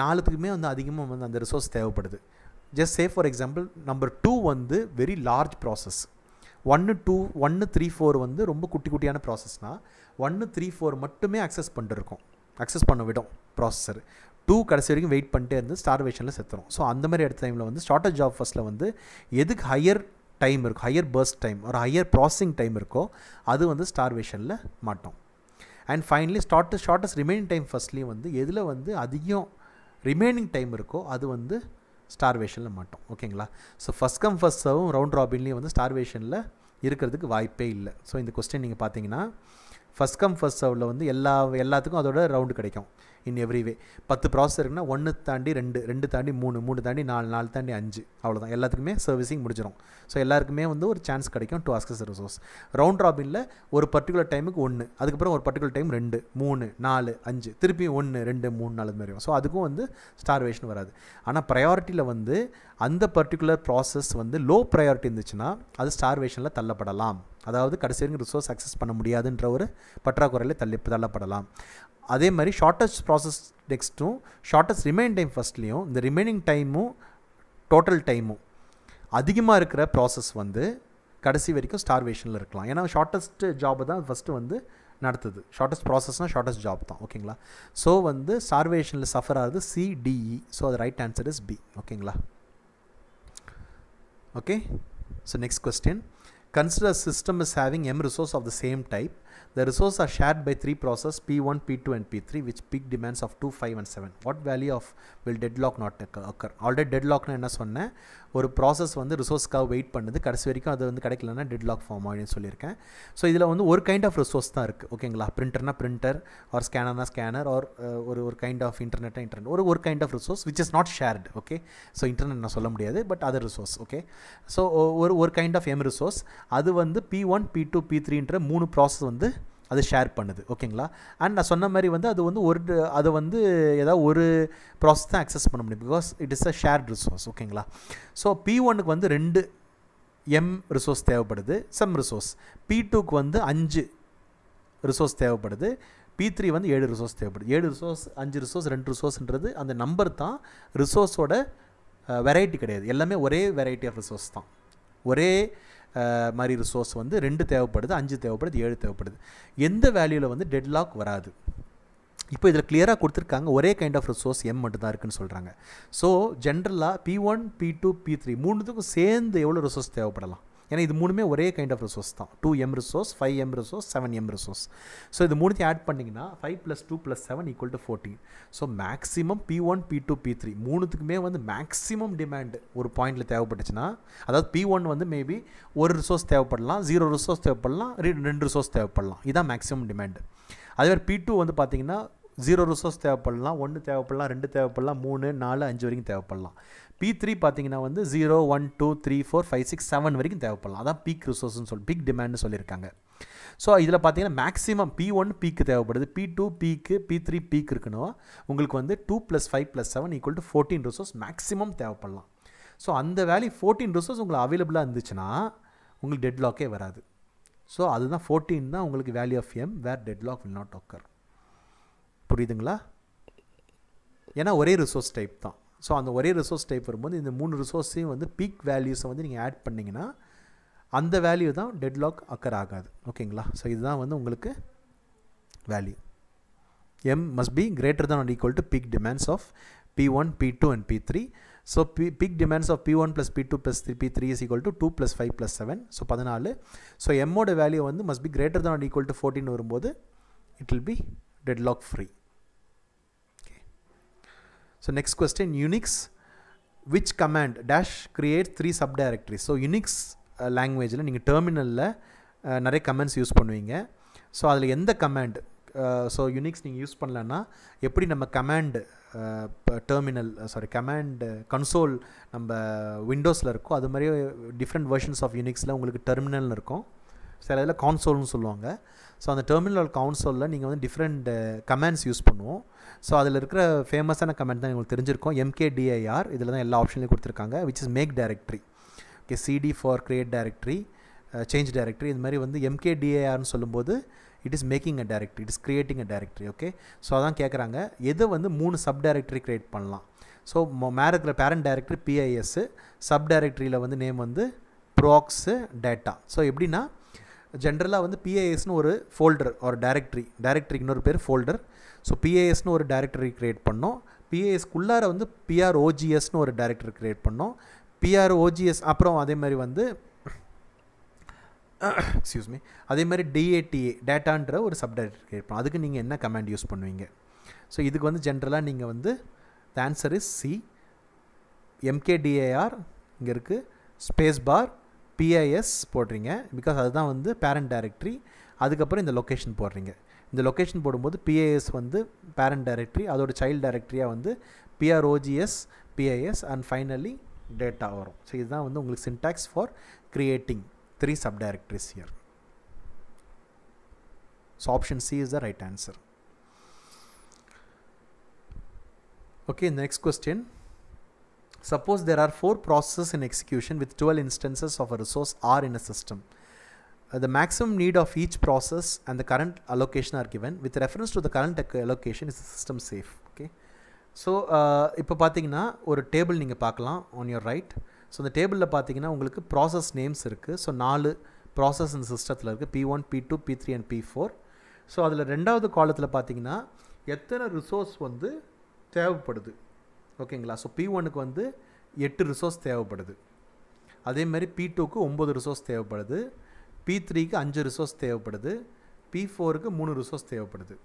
4த்துக்குமே வந்து அதிகமாக வந்து அந்த ரிசோர்ஸ் தேவைப்படுது. Just say for example number 2 வந்து வெரி லார்ஜ் ப்ராசஸ், 1 3 4 வந்து ரொம்ப குட்டி குட்டியான ப்ராசஸ்னால் 1 3 4 மட்டுமே அக்சஸ் பண்ண விடும் ப்ராசஸர். 2 கடைசி வரைக்கும் வெயிட் பண்ணிட்டே இருந்து ஸ்டார்வேஷனில் செத்துரும். ஸோ அந்த மாதிரி எடுத்த டைமில் வந்து ஷார்ட்டஸ்ட் ஜாப் ஃபஸ்ட்டில் வந்து எதுக்கு ஹையர் டைம் இருக்கும், ஹையர் பர்ஸ்ட் டைம் ஒரு ஹையர் ப்ராசஸிங் டைம் இருக்கோ அது வந்து ஸ்டார்வேஷனில் மாட்டோம். And finally shortest remaining time ஃபஸ்ட்லேயும் வந்து எதில் வந்து அதிகம் ரிமைனிங் டைம் இருக்கோ அது வந்து ஸ்டார்வேஷனில் மாட்டோம். ஓகேங்களா? ஸோ ஃபஸ்ட் கம் ஃபஸ்ட் சர்வும் ரவுண்ட் ராபின்லேயும் வந்து ஸ்டார்வேஷனில் இருக்கிறதுக்கு வாய்ப்பே இல்லை. ஸோ இந்த கொஸ்டின் நீங்கள் பார்த்தீங்கன்னா ஃபஸ்ட் கம் ஃபஸ்ட் சர்வில் வந்து எல்லாத்துக்கும் அதோட ரவுண்டு கிடைக்கும் இன் எவ்ரி வே. 10 ப்ராசஸ் இருக்குன்னா 1 தாண்டி 2, 2 தாண்டி 3, 3 தாண்டி 4, 4 தாண்டி 5, அவ்வளோதான். எல்லாத்துக்குமே சர்வீசிங் முடிஞ்சிடும். ஸோ எல்லாருக்குமே வந்து ஒரு சான்ஸ் கிடைக்கும் டு அக்சஸ் ரிசோர்ஸ். ரவுண்ட் ராபினில் ஒரு பர்டிகுலர் டைமுக்கு 1, அதுக்கப்புறம் ஒரு பர்டிகுலர் டைம் 2, 3, 4, 5, திருப்பி 1 2 3 4 மாதிரி வரும். ஸோ அதுக்கும் வந்து ஸ்டார்வேஷன் வராது. ஆனால் ப்ரையாரிட்டியில் வந்து அந்த பர்டிகுலர் ப்ராசஸ் வந்து லோ ப்ரையாரிட்டி இருந்துச்சுன்னா அது ஸ்டார்வேஷனில் தள்ளப்படலாம். அதாவது கடைசி வரைக்கும் ரிசோர்ஸ் அக்சஸ் பண்ண முடியாதுன்ற ஒரு பற்றாக்குறையில் தள்ளப்படலாம். அதே மாதிரி ஷார்ட்டஸ்ட் ப்ராசஸ் நெக்ஸ்ட்டும் ஷார்ட்டஸ்ட் ரிமைனிங் டைம் ஃபஸ்ட்லேயும் இந்த ரிமைனிங் டைமும் டோட்டல் டைமும் அதிகமாக இருக்கிற ப்ராசஸ் வந்து கடைசி வரைக்கும் ஸ்டார்வேஷனில் இருக்கலாம். ஏன்னா ஷார்ட்டஸ்ட் ஜாப் தான் ஃபஸ்ட்டு வந்து நடத்துது. ஷார்ட்டஸ்ட் ப்ராசஸ்னால் ஷார்ட்டஸ்ட் ஜாப் தான். ஓகேங்களா? ஸோ வந்து ஸ்டார்வேஷனில் சஃபர் ஆகுது CDE. ஸோ அது ரைட் ஆன்சர் இஸ் B. ஓகேங்களா? Okay. So next question. Consider a system is having m resource of the same type. The resources are shared by 3 processes P1, P2 and P3 which peak demands of 2, 5 and 7. What value of will deadlock not occur? Already deadlockனா என்ன சொன்னேன், ஒரு process வந்து ரிசோர்ஸ்க்காக wait பண்ணுது, கடைசி வரைக்கும் அது வந்து கிடைக்கலன்னா டெட்லாக் ஃபார்ம் ஆகிடுன்னு சொல்லியிருக்கேன். ஸோ இதில் வந்து ஒரு கைண்ட் ஆஃப் ரிசோர்ஸ் தான் இருக்குது. ஓகேங்களா? பிரிண்டர்னா பிரிண்டர், ஆர் ஸ்கேனர்னா ஸ்கேனர், ஆர் ஒரு கைண்ட் ஆஃப் இன்டர்நெட்னா இன்டர்நெட், ஒரு kind of resource which is not shared. Okay. So internet நான் சொல்ல முடியாது, but other resource. Okay. So ஒரு கைண்ட் ஆஃப் எம் ரிசோர்ஸ் அது வந்து P1, P2, P3ன்ற 3 ப்ராசஸ் வந்து அது ஷேர் பண்ணுது. ஓகேங்களா? அண்ட் நான் சொன்ன மாதிரி வந்து அது வந்து ஏதாவது ஒரு ப்ராசஸ் தான் அக்சஸ் பண்ண முடியும், because it is a shared resource. ஓகேங்களா? ஸோ P1க்கு வந்து 2 M ரிசோர்ஸ் தேவைப்படுது, சம் ரிசோர்ஸ். P2க்கு வந்து 5 ரிசோர்ஸ் தேவைப்படுது, P3 வந்து 7 ரிசோர்ஸ் தேவைப்படுது. 7 ரிசோர்ஸ் 5 ரிசோர்ஸ் 2 ரிசோர்ஸ்ன்றது அந்த நம்பர் தான், ரிசோர்ஸோட வெரைட்டி கிடையாது. எல்லாமே ஒரே வெரைட்டி ஆஃப் ரிசோர்ஸ் தான். ஒரே மாதிரி ரிசோர்ஸ் வந்து 2 தேவைப்படுது, 5 தேவைப்படுது, 7 தேவைப்படுது. எந்த வேல்யூவில் வந்து டெட்லாக் வராது. இப்போ இதில் கிளியராக கொடுத்துருக்காங்க ஒரே கைண்ட் ஆஃப் ரிசோர்ஸ் M மட்டும் தான் இருக்குன்னு சொல்கிறாங்க. ஸோ ஜென்ரலாக P1, P2, P3 மூணுத்துக்கும் சேர்ந்து எவ்வளோ ரிசோர்ஸ் தேவைப்படலாம்? ஏன்னா இது மூணுமே ஒரே கைண்ட் ஆஃப் ரிசோர்ஸ் தான். 2M resource, 5M resource, 7M resource. So இது மூணுத்தையும் ஆட் பண்ணிங்கன்னா 5 + 2 + 7 = 14. So maximum P1, P2, P3 மூணுத்துக்குமே வந்து மேக்ஸிமம் டிமாண்ட் ஒரு பாயிண்டில் தேவைப்பட்டுச்சுன்னா, அதாவது P1 வந்து மேபி ஒரு ரிசோர்ஸ் தேவைப்படலாம், 0 ரிசோர்ஸ் தேவைப்படலாம், 2 ரிசோர்ஸ் தேவைப்படலாம். இதுதான் மேக்ஸிமம் டிமாண்டு. அதே மாதிரி P2 வந்து பார்த்திங்கன்னா 0 ரிசோர்ஸ் தேவைப்படலாம், 1 தேவைப்படலாம், 2 தேவைப்படலாம், 3, 4, 5 வரைக்கும் தேவைப்படலாம். P3 பார்த்தீங்கன்னா வந்து 0, 1, 2, 3, 4, 5, 6, 7 வரைக்கும் தேவைப்படலாம். அதான் பீக் ரிசோர்ஸ்னு பீக் டிமாண்ட்னு சொல்லியிருக்காங்க. ஸோ இதில் பார்த்தீங்கன்னா மேக்ஸிமம் P1 பீக்கு தேவைப்படுது, P2 பீக்கு, P3 பீக் இருக்கணும். உங்களுக்கு வந்து 2 + 5 + 7 = 14 ரிசோர்ஸ் மேக்ஸிமம் தேவைப்படலாம். ஸோ அந்த வேல்யூ 14 ரிசோர்ஸ் உங்களுக்கு அவைலபிளாக இருந்துச்சுன்னா உங்களுக்கு டெட்லாக்கே வராது. ஸோ அதுதான் 14 தான் உங்களுக்கு value of m where deadlock will not occur. புரியுதுங்களா? ஏன்னா ஒரே ரிசோர்ஸ் டைப் தான். ஸோ அந்த ஒரே ரிசோர்ஸ் டைப் வரும்போது இந்த 3 ரிசோர்ஸையும் வந்து பீக் வேல்யூஸை வந்து நீங்கள் ஆட் பண்ணிங்கன்னா அந்த வேல்யூ தான் டெட்லாக் அக்கர் ஆகாது. ஓகேங்களா? ஸோ இதுதான் வந்து உங்களுக்கு value. m must be greater than or equal to peak demands of P1, P2 and P3. So peak demands of P1 plus P2 plus P3 is equal to 2 plus 5 plus 7. So 14. So m ஓட value வந்து must be greater than or equal to 14 வரும்போது it will be deadlock free. Okay. So next question, Unix, which command dash creates 3 subdirectories. So Unix languageல நீங்கள் டெர்மினலில் நிறைய comments use பண்ணுவீங்க. So அதில் எந்த command so Unix நீங்கள் use பண்ணலன்னா எப்படி நம்ம கமாண்ட் கமாண்ட் கன்சோல் நம்ம விண்டோஸில் இருக்கோ அது மாதிரியே டிஃப்ரெண்ட் வெர்ஷன்ஸ் ஆஃப் யூனிக்ஸில் உங்களுக்கு டெர்மினல்னு இருக்கும். சில இதில் கான்சோல்னு சொல்லுவாங்க. ஸோ அந்த டெர்மினல் கான்சோலில் நீங்கள் வந்து டிஃப்ரெண்ட் கமாண்ட்ஸ் யூஸ் பண்ணுவோம். ஸோ அதில் இருக்கிற ஃபேமஸான கமாண்ட் தான் உங்களுக்கு தெரிஞ்சிருக்கும். MKDIR இதில் தான் எல்லா ஆப்ஷன்லையும் கொடுத்துருக்காங்க, which is make directory. Okay, CD for create directory, change directory. இது மாதிரி வந்து MKDIRனு சொல்லும்போது it is making a directory, it is creating a directory. Okay, so அதான் கேட்குறாங்க எது வந்து 3 சப் டைரக்டரி கிரியேட் பண்ணலாம். ஸோ மேலே இருக்கிற பேரண்ட் டைரக்டரி PIS, சப் டைரக்டரியில் வந்து நேம் வந்து ப்ராக்ஸு டேட்டா. ஸோ எப்படின்னா ஜென்ரலாக வந்து PISனு ஒரு ஃபோல்டர் ஒரு டைரக்டரிக்கு இன்னொரு பேர் ஃபோல்டர். ஸோ PISனு ஒரு டைரக்டரி கிரியேட் பண்ணோம். PISக்குள்ளார வந்து PROGSனு ஒரு டைரக்டரி கிரியேட் பண்ணோம். PROGS அப்புறம் அதே மாதிரி வந்து எக்ஸ்கியூஸ் மீ அதே மாதிரி DATA டேட்டான்ற ஒரு சப்டைரக்டரி கிரியேட் பண்ணோம். அதுக்கு நீங்கள் என்ன கமாண்ட் யூஸ் பண்ணுவீங்க? ஸோ இதுக்கு வந்து ஜென்ரலாக நீங்கள் வந்து the answer is C. MKDIR இங்கே இருக்குது, ஸ்பேஸ் பார் PIS போடுறீங்க, பிகாஸ் அதுதான் வந்து பேரண்ட் டைரக்டரி. அதுக்கப்புறம் இந்த லொக்கேஷன் போடுறீங்க. இந்த லொக்கேஷன் போடும்போது PIS வந்து பேரண்ட் டைரக்டரி, அதோட சைல்டு டைரக்டரியாக வந்து PROGS PIS and finally data வரும். ஸோ இதுதான் வந்து உங்களுக்கு syntax for creating 3 subdirectories here. So option C is the right answer. Okay, next question. Suppose there are 4 processes in execution with 12 instances of a resource R in a system. The maximum need of each process and the current allocation are given. With reference to the current allocation, is the system safe? Okay. So இப்போ பார்த்தீங்கன்னா ஒரு table நீங்கள் பார்க்கலாம் on your right. So இந்த டேபிளில் பார்த்தீங்கன்னா உங்களுக்கு process names இருக்குது. ஸோ 4 ப்ராசஸ் இந்த சிஸ்டத்தில் இருக்குது, P1, P2, P3 and P4. So அதில் ரெண்டாவது காலத்தில் பார்த்தீங்கன்னா எத்தனை ரிசோர்ஸ் வந்து தேவைப்படுது. ஓகேங்களா? ஸோ P1க்கு வந்து 8 ரிசோர்ஸ் தேவைப்படுது. அதேமாதிரி P2க்கு 9 ரிசோர்ஸ் தேவைப்படுது, P3க்கு 5 ரிசோர்ஸ் தேவைப்படுது, P4க்கு 3 ரிசோர்ஸ் தேவைப்படுது.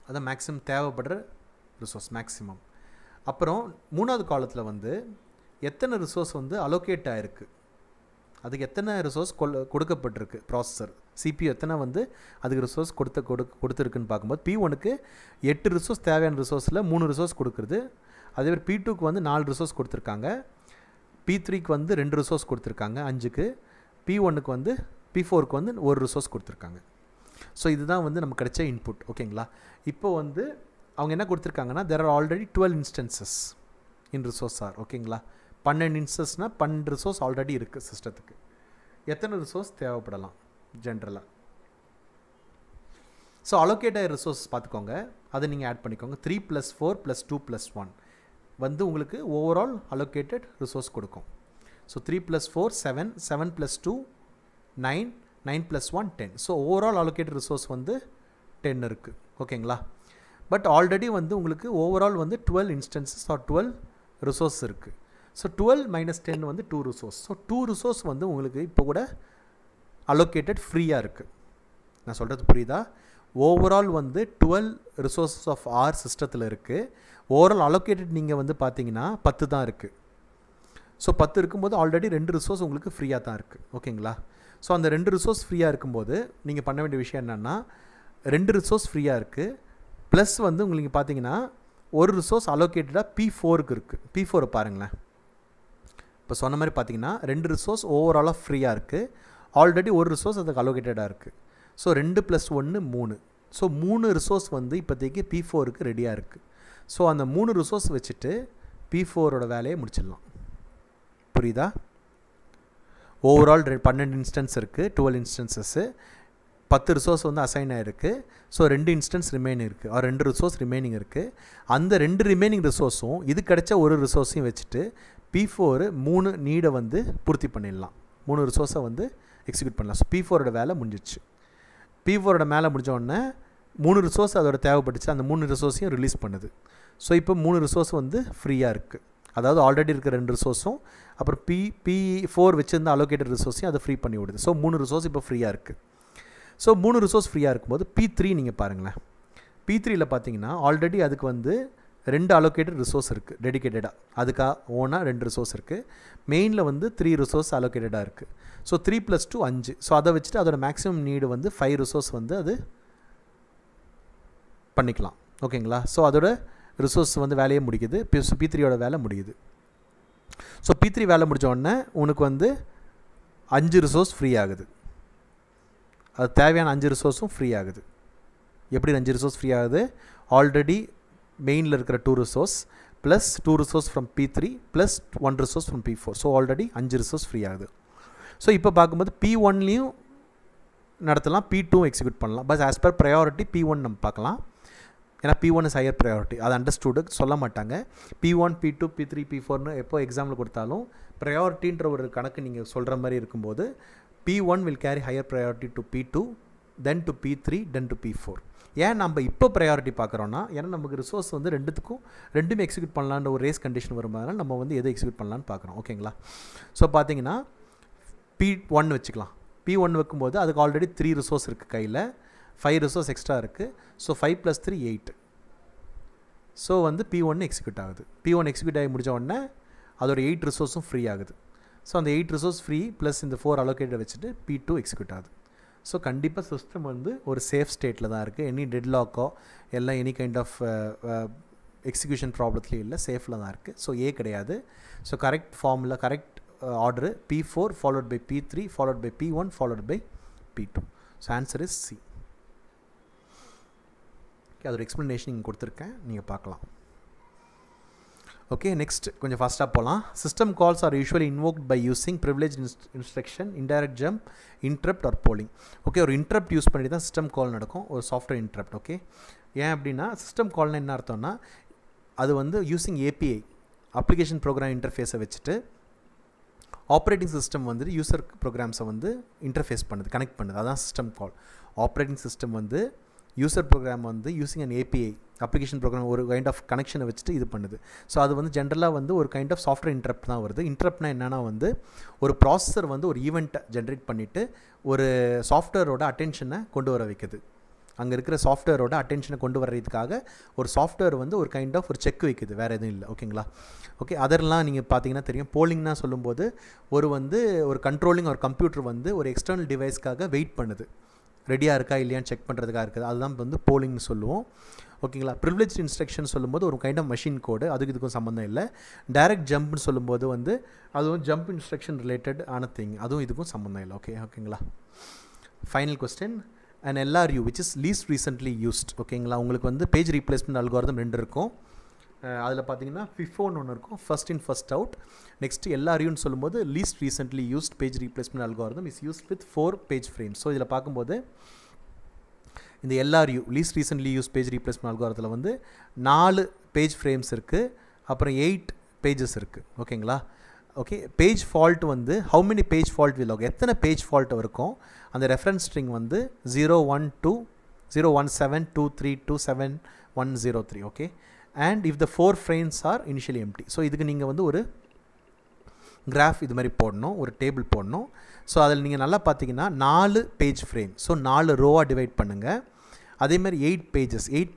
அதான் மேக்ஸிமம் தேவைப்படுற ரிசோர்ஸ் மேக்ஸிமம். அப்புறம் மூணாவது காலத்தில் வந்து எத்தனை ரிசோர்ஸ் வந்து அலோகேட் ஆகிருக்கு, அதுக்கு எத்தனை ரிசோர்ஸ் கொடுக்கப்பட்டிருக்கு, ப்ராசஸர் CPU எத்தனை வந்து அதுக்கு ரிசோர்ஸ் கொடுத்துருக்குன்னு பார்க்கும்போது P1க்கு 8 ரிசோர்ஸ் தேவையான ரிசோர்ஸில் 3 ரிசோர்ஸ் கொடுக்குறது. அதேமாதிரி P2க்கு வந்து 4 ரிசோர்ஸ் கொடுத்துருக்காங்க, P3க்கு வந்து 2 ரிசோர்ஸ் கொடுத்துருக்காங்க 5க்கு, P1க்கு வந்து P4க்கு வந்து 1 ரிசோர்ஸ் கொடுத்துருக்காங்க. ஸோ இதுதான் வந்து நமக்கு கிடைச்ச இன்புட். ஓகேங்களா? இப்போ வந்து அவங்க என்ன கொடுத்துருக்காங்கன்னா there are already 12 instances in resource R. ஓகேங்களா? 12 இன்ஸ்டன்ஸ்னால் 12 ரிசோர்ஸ் ஆல்ரெடி இருக்குது சிஸ்டத்துக்கு. எத்தனை ரிசோர்ஸ் தேவைப்படலாம் ஜென்ரலாக? ஸோ அலோகேட்டட் ரிசோர்ஸ் பார்த்துக்கோங்க, அதை நீங்கள் ஆட் பண்ணிக்கோங்க. 3 + 4 + 2 + 1 வந்து உங்களுக்கு ஓவரால் அலோகேட்டட் ரிசோர்ஸ் கொடுக்கும். So 3 + 4 7, 7 + 2 9, 9 + 1 10. So overall allocated resource வந்து 10 இருக்குது. ஓகேங்களா? பட் ஆல்ரெடி வந்து உங்களுக்கு ஓவரால் வந்து 12 இன்ஸ்டன்சஸ் ஆர் 12 ரிசோர்ஸ் இருக்குது. ஸோ 12 - 10 வந்து 2 ரிசோர்ஸ். ஸோ 2 ரிசோர்ஸ் வந்து உங்களுக்கு இப்போ கூட அலோகேட்டட் ஃப்ரீயாக இருக்குது. நான் சொல்கிறது புரியுதா? ஓவரால் வந்து 12 ரிசோர்ஸஸ் ஆஃப் ஆர் சிஸ்டத்தில் இருக்குது. ஓவரால் அலோகேட்டட் நீங்கள் வந்து பார்த்தீங்கன்னா 10 தான் இருக்குது. ஸோ 10 இருக்கும்போது ஆல்ரெடி 2 ரிசோர்ஸ் உங்களுக்கு ஃப்ரீயாக தான் இருக்குது. ஓகேங்களா? ஸோ அந்த 2 ரிசோர்ஸ் ஃப்ரீயாக இருக்கும்போது நீங்கள் பண்ண வேண்டிய விஷயம் என்னென்னா 2 ரிசோர்ஸ் ஃப்ரீயாக இருக்குது, ப்ளஸ் வந்து உங்களுக்கு பார்த்தீங்கன்னா ஒரு ரிசோர்ஸ் அலோகேட்டடாக P4க்கு இருக்குது. P4 பாருங்களேன். இப்போ சொன்ன மாதிரி பார்த்தீங்கன்னா 2 ரிசோர்ஸ் ஓவராலாக ஃப்ரீயாக இருக்குது, ஆல்ரெடி ஒரு ரிசோர்ஸ் அதுக்கு அலோகேட்டடாக இருக்குது. ஸோ 2 + 1 3. ஸோ 3 ரிசோர்ஸ் வந்து இப்போதைக்கு P4க்கு ரெடியாக இருக்குது. ஸோ அந்த 3 ரிசோர்ஸ் வச்சுட்டு P4ஓட வேலையை முடிச்சிடலாம். புரியுதா? ஓவரால் 12 இன்ஸ்டன்ஸ் இருக்குது, 12 இன்ஸ்டன்சஸ்ஸு, 10 ரிசோர்ஸ் வந்து அசைன் ஆகிருக்கு. ஸோ 2 இன்ஸ்டன்ஸ் ரிமைனிங் இருக்குது, 2 ரிசோர்ஸ் ரிமைனிங் இருக்குது. அந்த 2 ரிமைனிங் ரிசோர்ஸும் இது கிடைச்ச ஒரு ரிசோர்ஸையும் வச்சுட்டு P4 3 நீடை வந்து பூர்த்தி பண்ணிடலாம், 3 ரிசோர்ஸை வந்து எக்ஸிக்யூட் பண்ணலாம். ஸோ P4ஓட வேலை முடிஞ்சிச்சு. P4ஓட மேலே முடிஞ்ச உடனே 3 ரிசோர்ஸ் அதோட தேவைப்பட்டுச்சு, அந்த 3 ரிசோர்ஸையும் ரிலீஸ் பண்ணுது. ஸோ இப்போ 3 ரிசோர்ஸ் வந்து ஃப்ரீயாக இருக்குது. அதாவது ஆல்ரெடி இருக்கிற 2 ரிசோர்ஸும் அப்புறம் P4 வச்சுருந்த அலோகேட்டட் ரிசோர்ஸையும் அதை ஃப்ரீ பண்ணி விடுது. ஸோ 3 ரிசோர்ஸ் இப்போ ஃப்ரீயாக இருக்குது. ஸோ 3 ரிசோர்ஸ் ஃப்ரீயாக இருக்கும்போது P3 நீங்கள் பாருங்களேன். P3யில் பார்த்தீங்கன்னா ஆல்ரெடி அதுக்கு வந்து 2 அலோகேட்டட் ரிசோர்ஸ் இருக்குது டெடிக்கேட்டடாக, அதுக்காக ஓனாக 2 ரிசோர்ஸ் இருக்குது. மெயினில் வந்து 3 ரிசோர்ஸ் அலோகேட்டடாக இருக்குது. ஸோ 3 + 2 5. ஸோ அதை வச்சுட்டு அதோட மேக்ஸிமம் நீடு வந்து 5 ரிசோர்ஸ் வந்து அது பண்ணிக்கலாம். ஓகேங்களா? ஸோ அதோட ரிசோர்ஸ் வந்து வேலையே முடிக்குது, P3யோட வேலை முடியுது. ஸோ P3 வேலை முடிஞ்ச உடனே உனக்கு வந்து 5 ரிசோர்ஸ் ஃப்ரீ ஆகுது. அது தேவையான 5 ரிசோர்ஸும் ஃப்ரீ ஆகுது. எப்படி 5 ரிசோர்ஸ் ஃப்ரீ ஆகுது? ஆல்ரெடி மெயினில் இருக்கிற 2 resource plus 2 resource from P3 plus 1 resource from P4. So already 5 resource free ஆகுது. ஸோ இப்போ பார்க்கும்போது P1லேயும் நடத்தலாம், P2 எக்ஸிக்யூட் பண்ணலாம். But as per priority P1 நம்ம பார்க்கலாம். ஏன்னா P1 இஸ் ஹையர் ப்ரையாரிட்டி, அது அண்டர்ஸ்டூடு சொல்ல மாட்டாங்க. P1 P2 P3 P4னு எப்போ எக்ஸாம்பிள் கொடுத்தாலும் ப்ரையாரிட்டின்ற ஒரு கணக்கு நீங்கள் சொல்கிற மாதிரி இருக்கும்போது P1 will carry higher priority to P2, then to P3, then to P4. ஏன் நம்ம இப்போ ப்ரையாரிட்டி பார்க்குறோன்னா, ஏன்னா நமக்கு ரிசோர்ஸ் வந்து ரெண்டுமே எக்ஸிக்யூட் பண்ணலான்ற ஒரு ரேஸ் கண்டிஷன் வரும்போது நம்ம வந்து எதை எக்ஸிக்யூட் பண்ணலான்னு பார்க்குறோம். ஓகேங்களா? ஸோ பார்த்தீங்கன்னா P1 வச்சுக்கலாம். P1 வைக்கும்போது அதுக்கு ஆல்ரெடி 3 ரிசோர்ஸ் இருக்குது கையில், 5 ரிசோர்ஸ் எக்ஸ்ட்ரா இருக்குது. ஸோ 5 + 3 8. ஸோ வந்து P1 எக்ஸிக்யூட் ஆகுது. P1 எக்ஸிக்யூட் ஆகி முடிஞ்ச உடனே அதோட 8 ரிசோர்ஸும் ஃப்ரீ ஆகுது. ஸோ அந்த 8 ரிசோர்ஸ் ஃப்ரீ ப்ளஸ் இந்த 4 அலோகேட்டட் வச்சுட்டு P2 எக்ஸிக்யூட் ஆகுது. ஸோ கண்டிப்பாக சிஸ்டம் வந்து ஒரு சேஃப் ஸ்டேட்டில் தான் இருக்குது. எனி டெட்லாக்கோ எல்லாம் எனி கைண்ட் ஆஃப் எக்ஸிக்யூஷன் ப்ராப்ளத்துலேயும் இல்லை, சேஃபில் தான் இருக்குது. ஸோ ஏ கிடையாது. So correct formula, correct order P4 followed by P3 followed by P1 followed by P2. So answer is C. Okay, அதோட எக்ஸ்ப்ளனேஷன் இங்கே கொடுத்துருக்கேன், நீங்கள் பார்க்கலாம். ஓகே, நெக்ஸ்ட் கொஞ்சம் ஃபாஸ்ட்டாக போகலாம். System calls are usually invoked by using privilege instruction, indirect jump, interrupt or polling. Okay, ஒரு interrupt use பண்ணி தான் சிஸ்டம் கால் நடக்கும், ஒரு சாஃப்ட்வேர் இன்ட்ரப்ட். ஓகே, ஏன் அப்படின்னா சிஸ்டம் கால்னால் என்ன அர்த்தம்னா, அது வந்து யூஸிங் API அப்ளிகேஷன் ப்ரோக்ராம் இன்டர்ஃபேஸை வச்சுட்டு ஆப்ரேட்டிங் சிஸ்டம் வந்து யூசர் ப்ரோக்ராம்ஸை வந்து இன்டர்ஃபேஸ் பண்ணுது, கனெக்ட் பண்ணுது. அதான் சிஸ்டம் கால். ஆப்ரேட்டிங் சிஸ்டம் வந்து யூசர் ப்ரோக்ராம் வந்து using an API application program ஒரு கைண்ட் ஆஃப் கனெக்ஷனை வச்சுட்டு இது பண்ணுது. ஸோ அது வந்து ஜென்ரலாக வந்து ஒரு கைண்ட் ஆஃப் சாஃப்ட்வேர் இன்ட்ரப்ட் தான் வருது. இன்ட்ரப்ட்னா என்னென்னா வந்து ஒரு ப்ராசஸர் வந்து ஒரு ஈவெண்ட்டை ஜென்ரேட் பண்ணிவிட்டு ஒரு சாஃப்ட்வேரோட அட்டென்ஷனை கொண்டு வர வைக்குது. அங்கே இருக்கிற சாஃப்ட்வேரோட அட்டென்ஷனை கொண்டு வர்றதுக்காக ஒரு சாஃப்ட்வேர் வந்து ஒரு கைண்ட் ஆஃப் ஒரு செக் வைக்குது, வேறு எதுவும் இல்லை. ஓகேங்களா? ஓகே, அதெல்லாம் நீங்கள் பார்த்தீங்கன்னா தெரியும். போலிங்னா சொல்லும்போது ஒரு கண்ட்ரோலிங் ஒரு கம்ப்யூட்டர் வந்து ஒரு எக்ஸ்டர்னல் டிவைஸ்க்காக வெயிட் பண்ணுது, ரெடியாக இருக்கா இல்லையான்னு செக் பண்ணுறதுக்காக இருக்குது. அதுதான் வந்து போலிங்னு சொல்லுவோம். ஓகேங்களா? ப்ரிவிலேஜ் இன்ஸ்ட்ரக்ஷன் சொல்லும்போது ஒரு கைண்ட் ஆஃப் மெஷின் கோடு, அதுக்கு இதுக்கும் சம்மந்தம் இல்லை. டைரக்ட் ஜம்ப்னு சொல்லும்போது வந்து அதுவும் ஜம்ப் இன்ஸ்ட்ரக்ஷன் ரிலேட்டட் ஆன திங், அதுவும் இதுக்கும் சம்மந்தம் இல்லை. ஓகேங்களா? Final question, and LRU which is least recently used. ஓகேங்களா? உங்களுக்கு வந்து பேஜ் ரீப்ளேஸ்மெண்ட் அல்காரிதம் 2 இருக்கும். அதில் பார்த்தீங்கன்னா FIFO ஒன்று இருக்கும், first in first out. Next LRUன்னு சொல்லும்போது least recently used page replacement algorithm is used with 4 page frames. So இதில் பார்க்கும்போது இந்த LRU least recently use page replacement அல்காரிதத்தில் வந்து 4 பேஜ் ஃப்ரேம்ஸ் இருக்குது, அப்புறம் 8 பேஜஸ் இருக்குது. ஓகேங்களா? ஓகே, பேஜ் ஃபால்ட் வந்து how many page fault will ஆகும், எத்தனை பேஜ் ஃபால்ட் இருக்கும். அந்த ரெஃபரன்ஸ் ஸ்ட்ரிங் வந்து 0120172327103. Okay, and if the 4 frames are initially empty. So இதுக்கு நீங்கள் வந்து ஒரு கிராஃப் இது மாதிரி போடணும், ஒரு டேபிள் போடணும். ஸோ அதில் நீங்கள் நல்லா பார்த்தீங்கன்னா 4 பேஜ் ஃப்ரேம், ஸோ 4 ரோவாக டிவைட் பண்ணுங்கள். அதேமாதிரி 8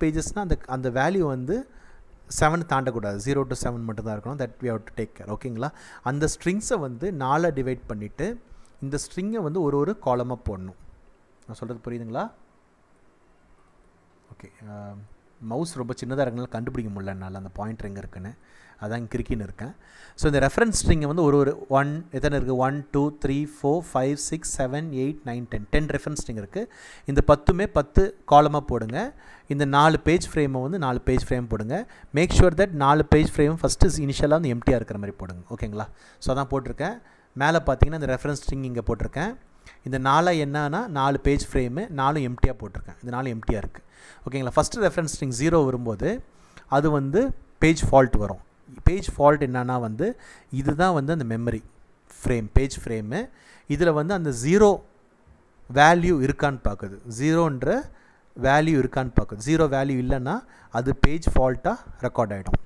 பேஜஸ்னால் அந்த வேல்யூ வந்து 7 தாண்டக்கூடாது, 0 to 7 மட்டும் தான் இருக்கணும். That we have to take care. ஓகேங்களா? அந்த ஸ்ட்ரிங்ஸை வந்து 4 டிவைட் பண்ணிவிட்டு இந்த ஸ்ட்ரிங்கை வந்து ஒரு காலமாக போடணும். நான் சொல்கிறது புரியுதுங்களா? ஓகே, மவுஸ் ரொம்ப சின்னதாக இருக்கனால கண்டுபிடிக்க முடியல என்னால் அந்த பாயிண்டர் எங்கே இருக்குன்னு, அதான் கிறுக்கின்னு இருக்கேன். ஸோ இந்த ரெஃபரன்ஸ் ஸ்ட்ரிங்கை வந்து ஒரு 1 எத்தனை இருக்குது, 1 2 3 4 5 6 7 8 9 10 ரெஃபரன்ஸ் ஸ்ட்ரிங் இருக்குது. இந்த 10 காலமாக போடுங்க. இந்த 4 பேஜ் ஃப்ரேமை வந்து 4 பேஜ் ஃப்ரேம் போடுங்க. Make sure that 4 page frame first இனிஷியலாக வந்து எம்டியாக இருக்கிற மாதிரி போடுங்க. ஓகேங்களா? ஸோ அதான் போட்டிருக்கேன். மேலே பார்த்தீங்கன்னா இந்த ரெஃபரன்ஸ் ஸ்ட்ரிங் இங்கே போட்டிருக்கேன். இந்த 4 என்னன்னா 4 பேஜ் ஃப்ரேமு 4 எம்டியாக போட்டிருக்கேன். இந்த 4 எம்டியாக இருக்குது. ஓகேங்களா. ஃபஸ்ட்டு ரெஃபரன்ஸ் ஸ்ட்ரிங் 0 வரும்போது அது வந்து பேஜ் ஃபால்ட் வரும். பேஜ் ஃபால்ட் என்னன்னா வந்து இதுதான் வந்து அந்த மெமரி ஃப்ரேம் பேஜ் ஃப்ரேமு. இதில் வந்து அந்த 0 வேல்யூ இருக்கான்னு பார்க்குது. 0ன்ற வேல்யூ இருக்கான்னு பார்க்குது. 0 வேல்யூ இல்லைன்னா அது பேஜ் ஃபால்ட்டாக ரெக்கார்ட் ஆகிடும்.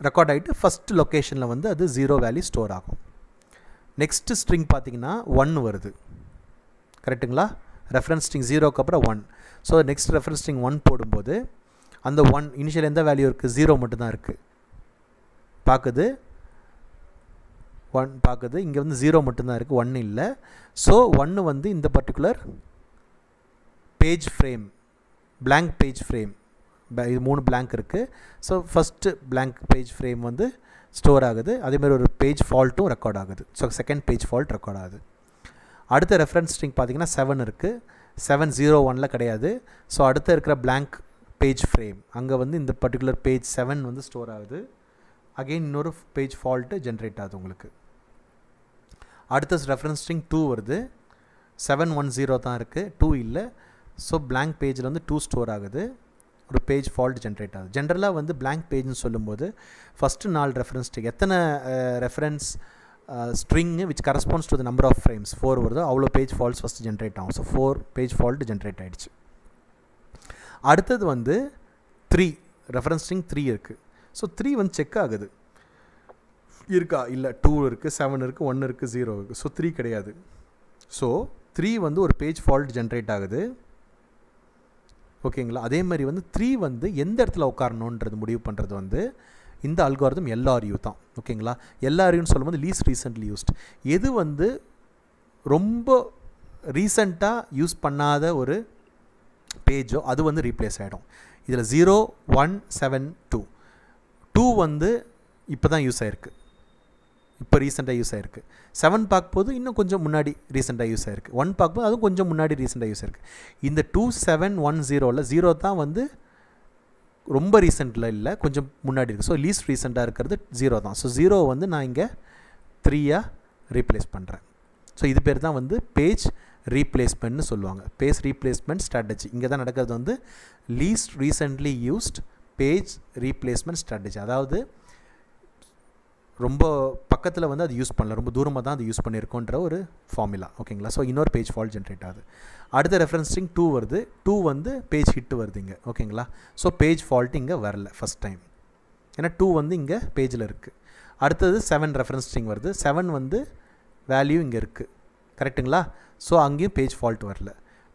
ரெக்கார்ட் ஆகிட்டு ஃபஸ்ட்டு லொக்கேஷனில் வந்து அது 0 வேல்யூ ஸ்டோர் ஆகும். நெக்ஸ்ட்டு ஸ்ட்ரிங் பார்த்திங்கன்னா 1 வருது. கரெக்டுங்களா. ரெஃபரன்ஸ் ஸ்ட்ரிங் 0க்கு அப்புறம் 1. ஸோ நெக்ஸ்ட் ரெஃபரன்ஸ் ஸ்ட்ரிங் 1 போடும்போது அந்த 1 இனிஷியல் எந்த வேல்யூ இருக்குது? 0 மட்டும்தான் இருக்குது. பார்க்குது 1 பார்க்குது. இங்கே வந்து 0 மட்டும்தான் இருக்குது, 1 இல்லை. ஸோ 1 வந்து இந்த particular page frame blank page frame இது 3 blank இருக்குது. So first blank page frame வந்து ஸ்டோர் ஆகுது. அதேமாதிரி ஒரு பேஜ் ஃபால்ட்டும் ரெக்கார்ட் ஆகுது. So second page fault record ஆகுது. அடுத்த ரெஃபரன்ஸ் ஸ்ட்ரிங் பார்த்திங்கன்னா 7 இருக்குது. 7 0 1 கிடையாது. ஸோ அடுத்த இருக்கிற blank பேஜ் ஃப்ரேம் அங்கே வந்து இந்த பர்டிகுலர் பேஜ் 7 வந்து ஸ்டோர் ஆகுது. அகெயின் இன்னொரு பேஜ் ஃபால்ட்டு ஜென்ரேட் ஆகுது உங்களுக்கு. அடுத்த ரெஃபரன்ஸ் ஸ்ட்ரிங் 2 வருது. 7 1 0 தான் இருக்குது, 2 இல்லை. ஸோ blank பேஜில் வந்து 2 ஸ்டோர் ஆகுது. ஒரு பேஜ் ஃபால்ட் ஜென்ரேட் ஆகுது. ஜென்ரலாக வந்து blank பேஜ்னு சொல்லும்போது ஃபஸ்ட்டு 4 ரெஃபரன்ஸ் ஸ்ட்ரிங் எத்தனை reference string which corresponds to the number of frames 4 வருதோ அவ்வளோ பேஜ் ஃபால்ட்ஸ் ஃபஸ்ட்டு ஜென்ரேட் ஆகும். ஸோ 4 பேஜ் ஃபால்ட் ஜென்ரேட் ஆகிடுச்சு. அடுத்தது வந்து 3 ரெஃபரன்ஸ் ஸ்ட்ரிங் 3 இருக்குது. ஸோ 3 வந்து செக் ஆகுது இருக்கா இல்லை. 2 இருக்குது, 7 இருக்குது, 1 இருக்குது, 0 இருக்குது. ஸோ 3 கிடையாது. ஸோ 3 வந்து ஒரு பேஜ் ஃபால்ட் ஜென்ரேட் ஆகுது. ஓகேங்களா. அதே மாதிரி வந்து 3 வந்து எந்த இடத்துல உட்காரணுன்றது முடிவு பண்ணுறது வந்து இந்த அல்காரிதம் LRU தான். ஓகேங்களா. LRUன்னு சொல்லும்போது லீஸ்ட் ரீசெண்ட்லி யூஸ்ட். எது வந்து ரொம்ப ரீசெண்டாக யூஸ் பண்ணாத ஒரு பேஜோ அது வந்து ரீப்ளேஸ் ஆகிடும். இதில் 0 1 7 2 2 வந்து இப்போ தான் யூஸ் ஆகிருக்கு, இப்போ ரீசெண்டாக யூஸ் ஆகிருக்கு. 7 பார்க்கும்போது இன்னும் கொஞ்சம் முன்னாடி ரீசெண்டாக யூஸ் ஆகிருக்கு. 1 பார்க்கும்போது அதுவும் கொஞ்சம் முன்னாடி ரீசெண்டாக யூஸ் ஆகிருக்கு. இந்த 2 7 1 0ல் 0 தான் வந்து ரொம்ப ரீசெண்டில் இல்லை, கொஞ்சம் முன்னாடி இருக்குது. ஸோ லீஸ்ட் ரீசெண்டாக இருக்கிறது 0 தான். ஸோ 0 வந்து நான் இங்கே 3யாக ரீப்ளேஸ் பண்ணுறேன். ஸோ இது பேர் தான் வந்து பேஜ் ரீப்ளேஸ்மெண்ட்னு சொல்லுவாங்க. Page replacement strategy. இங்கே தான் நடக்கிறது வந்து least recently used page replacement strategy. அதாவது ரொம்ப பக்கத்தில் வந்து அது யூஸ் பண்ணல, ரொம்ப தூரமாக தான் அது யூஸ் பண்ணியிருக்கோன்ற ஒரு ஃபார்முலா. ஓகேங்களா. ஸோ இன்னொரு பேஜ் ஃபால்ட் ஜென்ரேட் ஆகுது. அடுத்த ரெஃபரன்ஸ் ஸ்ட்ரிங் 2 வருது. 2 வந்து பேஜ் ஹிட் வருது இங்கே. ஓகேங்களா. ஸோ பேஜ் ஃபால்ட் இங்கே வரல ஃபஸ்ட் டைம், ஏன்னா 2 வந்து இங்கே பேஜில் இருக்குது. அடுத்தது 7 ரெஃபரன்ஸ் ஸ்ட்ரிங் வருது. 7 வந்து வேல்யூ இங்கே இருக்குது. கரெக்டுங்களா. ஸோ அங்கேயும் பேஜ் ஃபால்ட் வரல.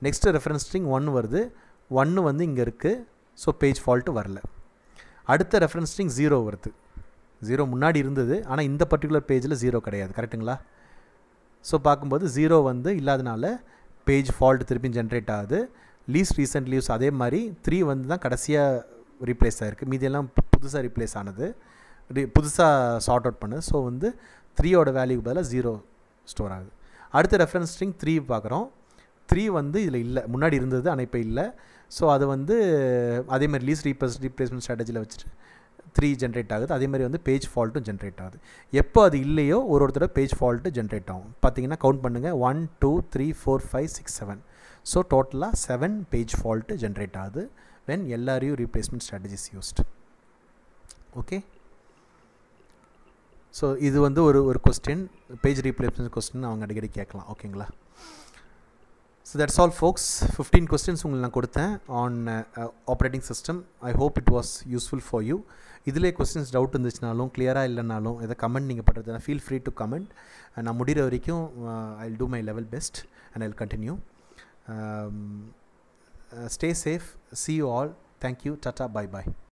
நெக்ஸ்ட்டு ரெஃபரன்ஸ் ஸ்ட்ரிங் 1 வருது. 1 வந்து இங்கே இருக்குது. ஸோ பேஜ் ஃபால்ட்டு வரல. அடுத்த ரெஃபரன்ஸ் ஸ்ட்ரிங் 0 வருது. 0 முன்னாடி இருந்தது, ஆனால் இந்த பர்டிகுலர் பேஜில் 0 கிடையாது. கரெக்டுங்களா. ஸோ பார்க்கும்போது 0 வந்து இல்லாதனால பேஜ் ஃபால்ட் திருப்பி ஜென்ரேட் ஆகுது. லீஸ்ட் ரீசெண்ட்லி யூஸ் அதே மாதிரி 3 வந்து தான் கடைசியாக ரீப்ளேஸ் ஆகிருக்கு. மீதியெல்லாம் புதுசாக ரீப்ளேஸ் ஆனது, புதுசாக சார்ட் அவுட் பண்ணுது. ஸோ வந்து 3யோட வேல்யூக்கு பதிலாக 0 ஸ்டோர் ஆகுது. அடுத்த ரெஃபரன்ஸ் ஸ்ட்ரிங் 3 பார்க்குறோம். 3 வந்து இதில் இல்லை, முன்னாடி இருந்தது ஆனால் இப்போ இல்லை. ஸோ அது வந்து அதேமாதிரி லீஸ்ட் ரீப்ளேஸ்மெண்ட் ஸ்ட்ராட்டஜியில் வச்சுட்டு 3 ஜென்ரேட் ஆகுது. அதேமாதிரி வந்து பேஜ் ஃபால்ட்டும் ஜென்ரேட் ஆகுது. எப்போ அது இல்லையோ ஒரு தடவை பேஜ் ஃபால்ட்டு ஜென்ரேட் ஆகும். பார்த்தீங்கன்னா கவுண்ட் பண்ணுங்கள், 1 2 3 4 5 6 7. ஸோ டோட்டலாக 7 பேஜ் ஃபால்ட்டு ஜென்ரேட் ஆகுது when LRU replacement strategy is used. Okay. So இது வந்து ஒரு கொஸ்டின், பேஜ் ரீப்ளேஸ்மெண்ட் கொஸ்டின் அவங்க அடிக்கடி கேட்கலாம். ஓகேங்களா. So that's all folks. 15 questions உங்களுக்கு நான் கொடுத்தேன் on operating system. I hope it was useful for you. இதிலே கொஸ்டின்ஸ் டவுட் இருந்துச்சுனாலும் கிளியராக இல்லைனாலும் எதை கமெண்ட் நீங்கள் பண்ணுறதுனா ஃபீல் ஃப்ரீ டு கமெண்ட். நான் முடிகிற வரைக்கும் I will do my level best and I will continue. Stay safe. See you all. Thank you. Tata. Bye bye.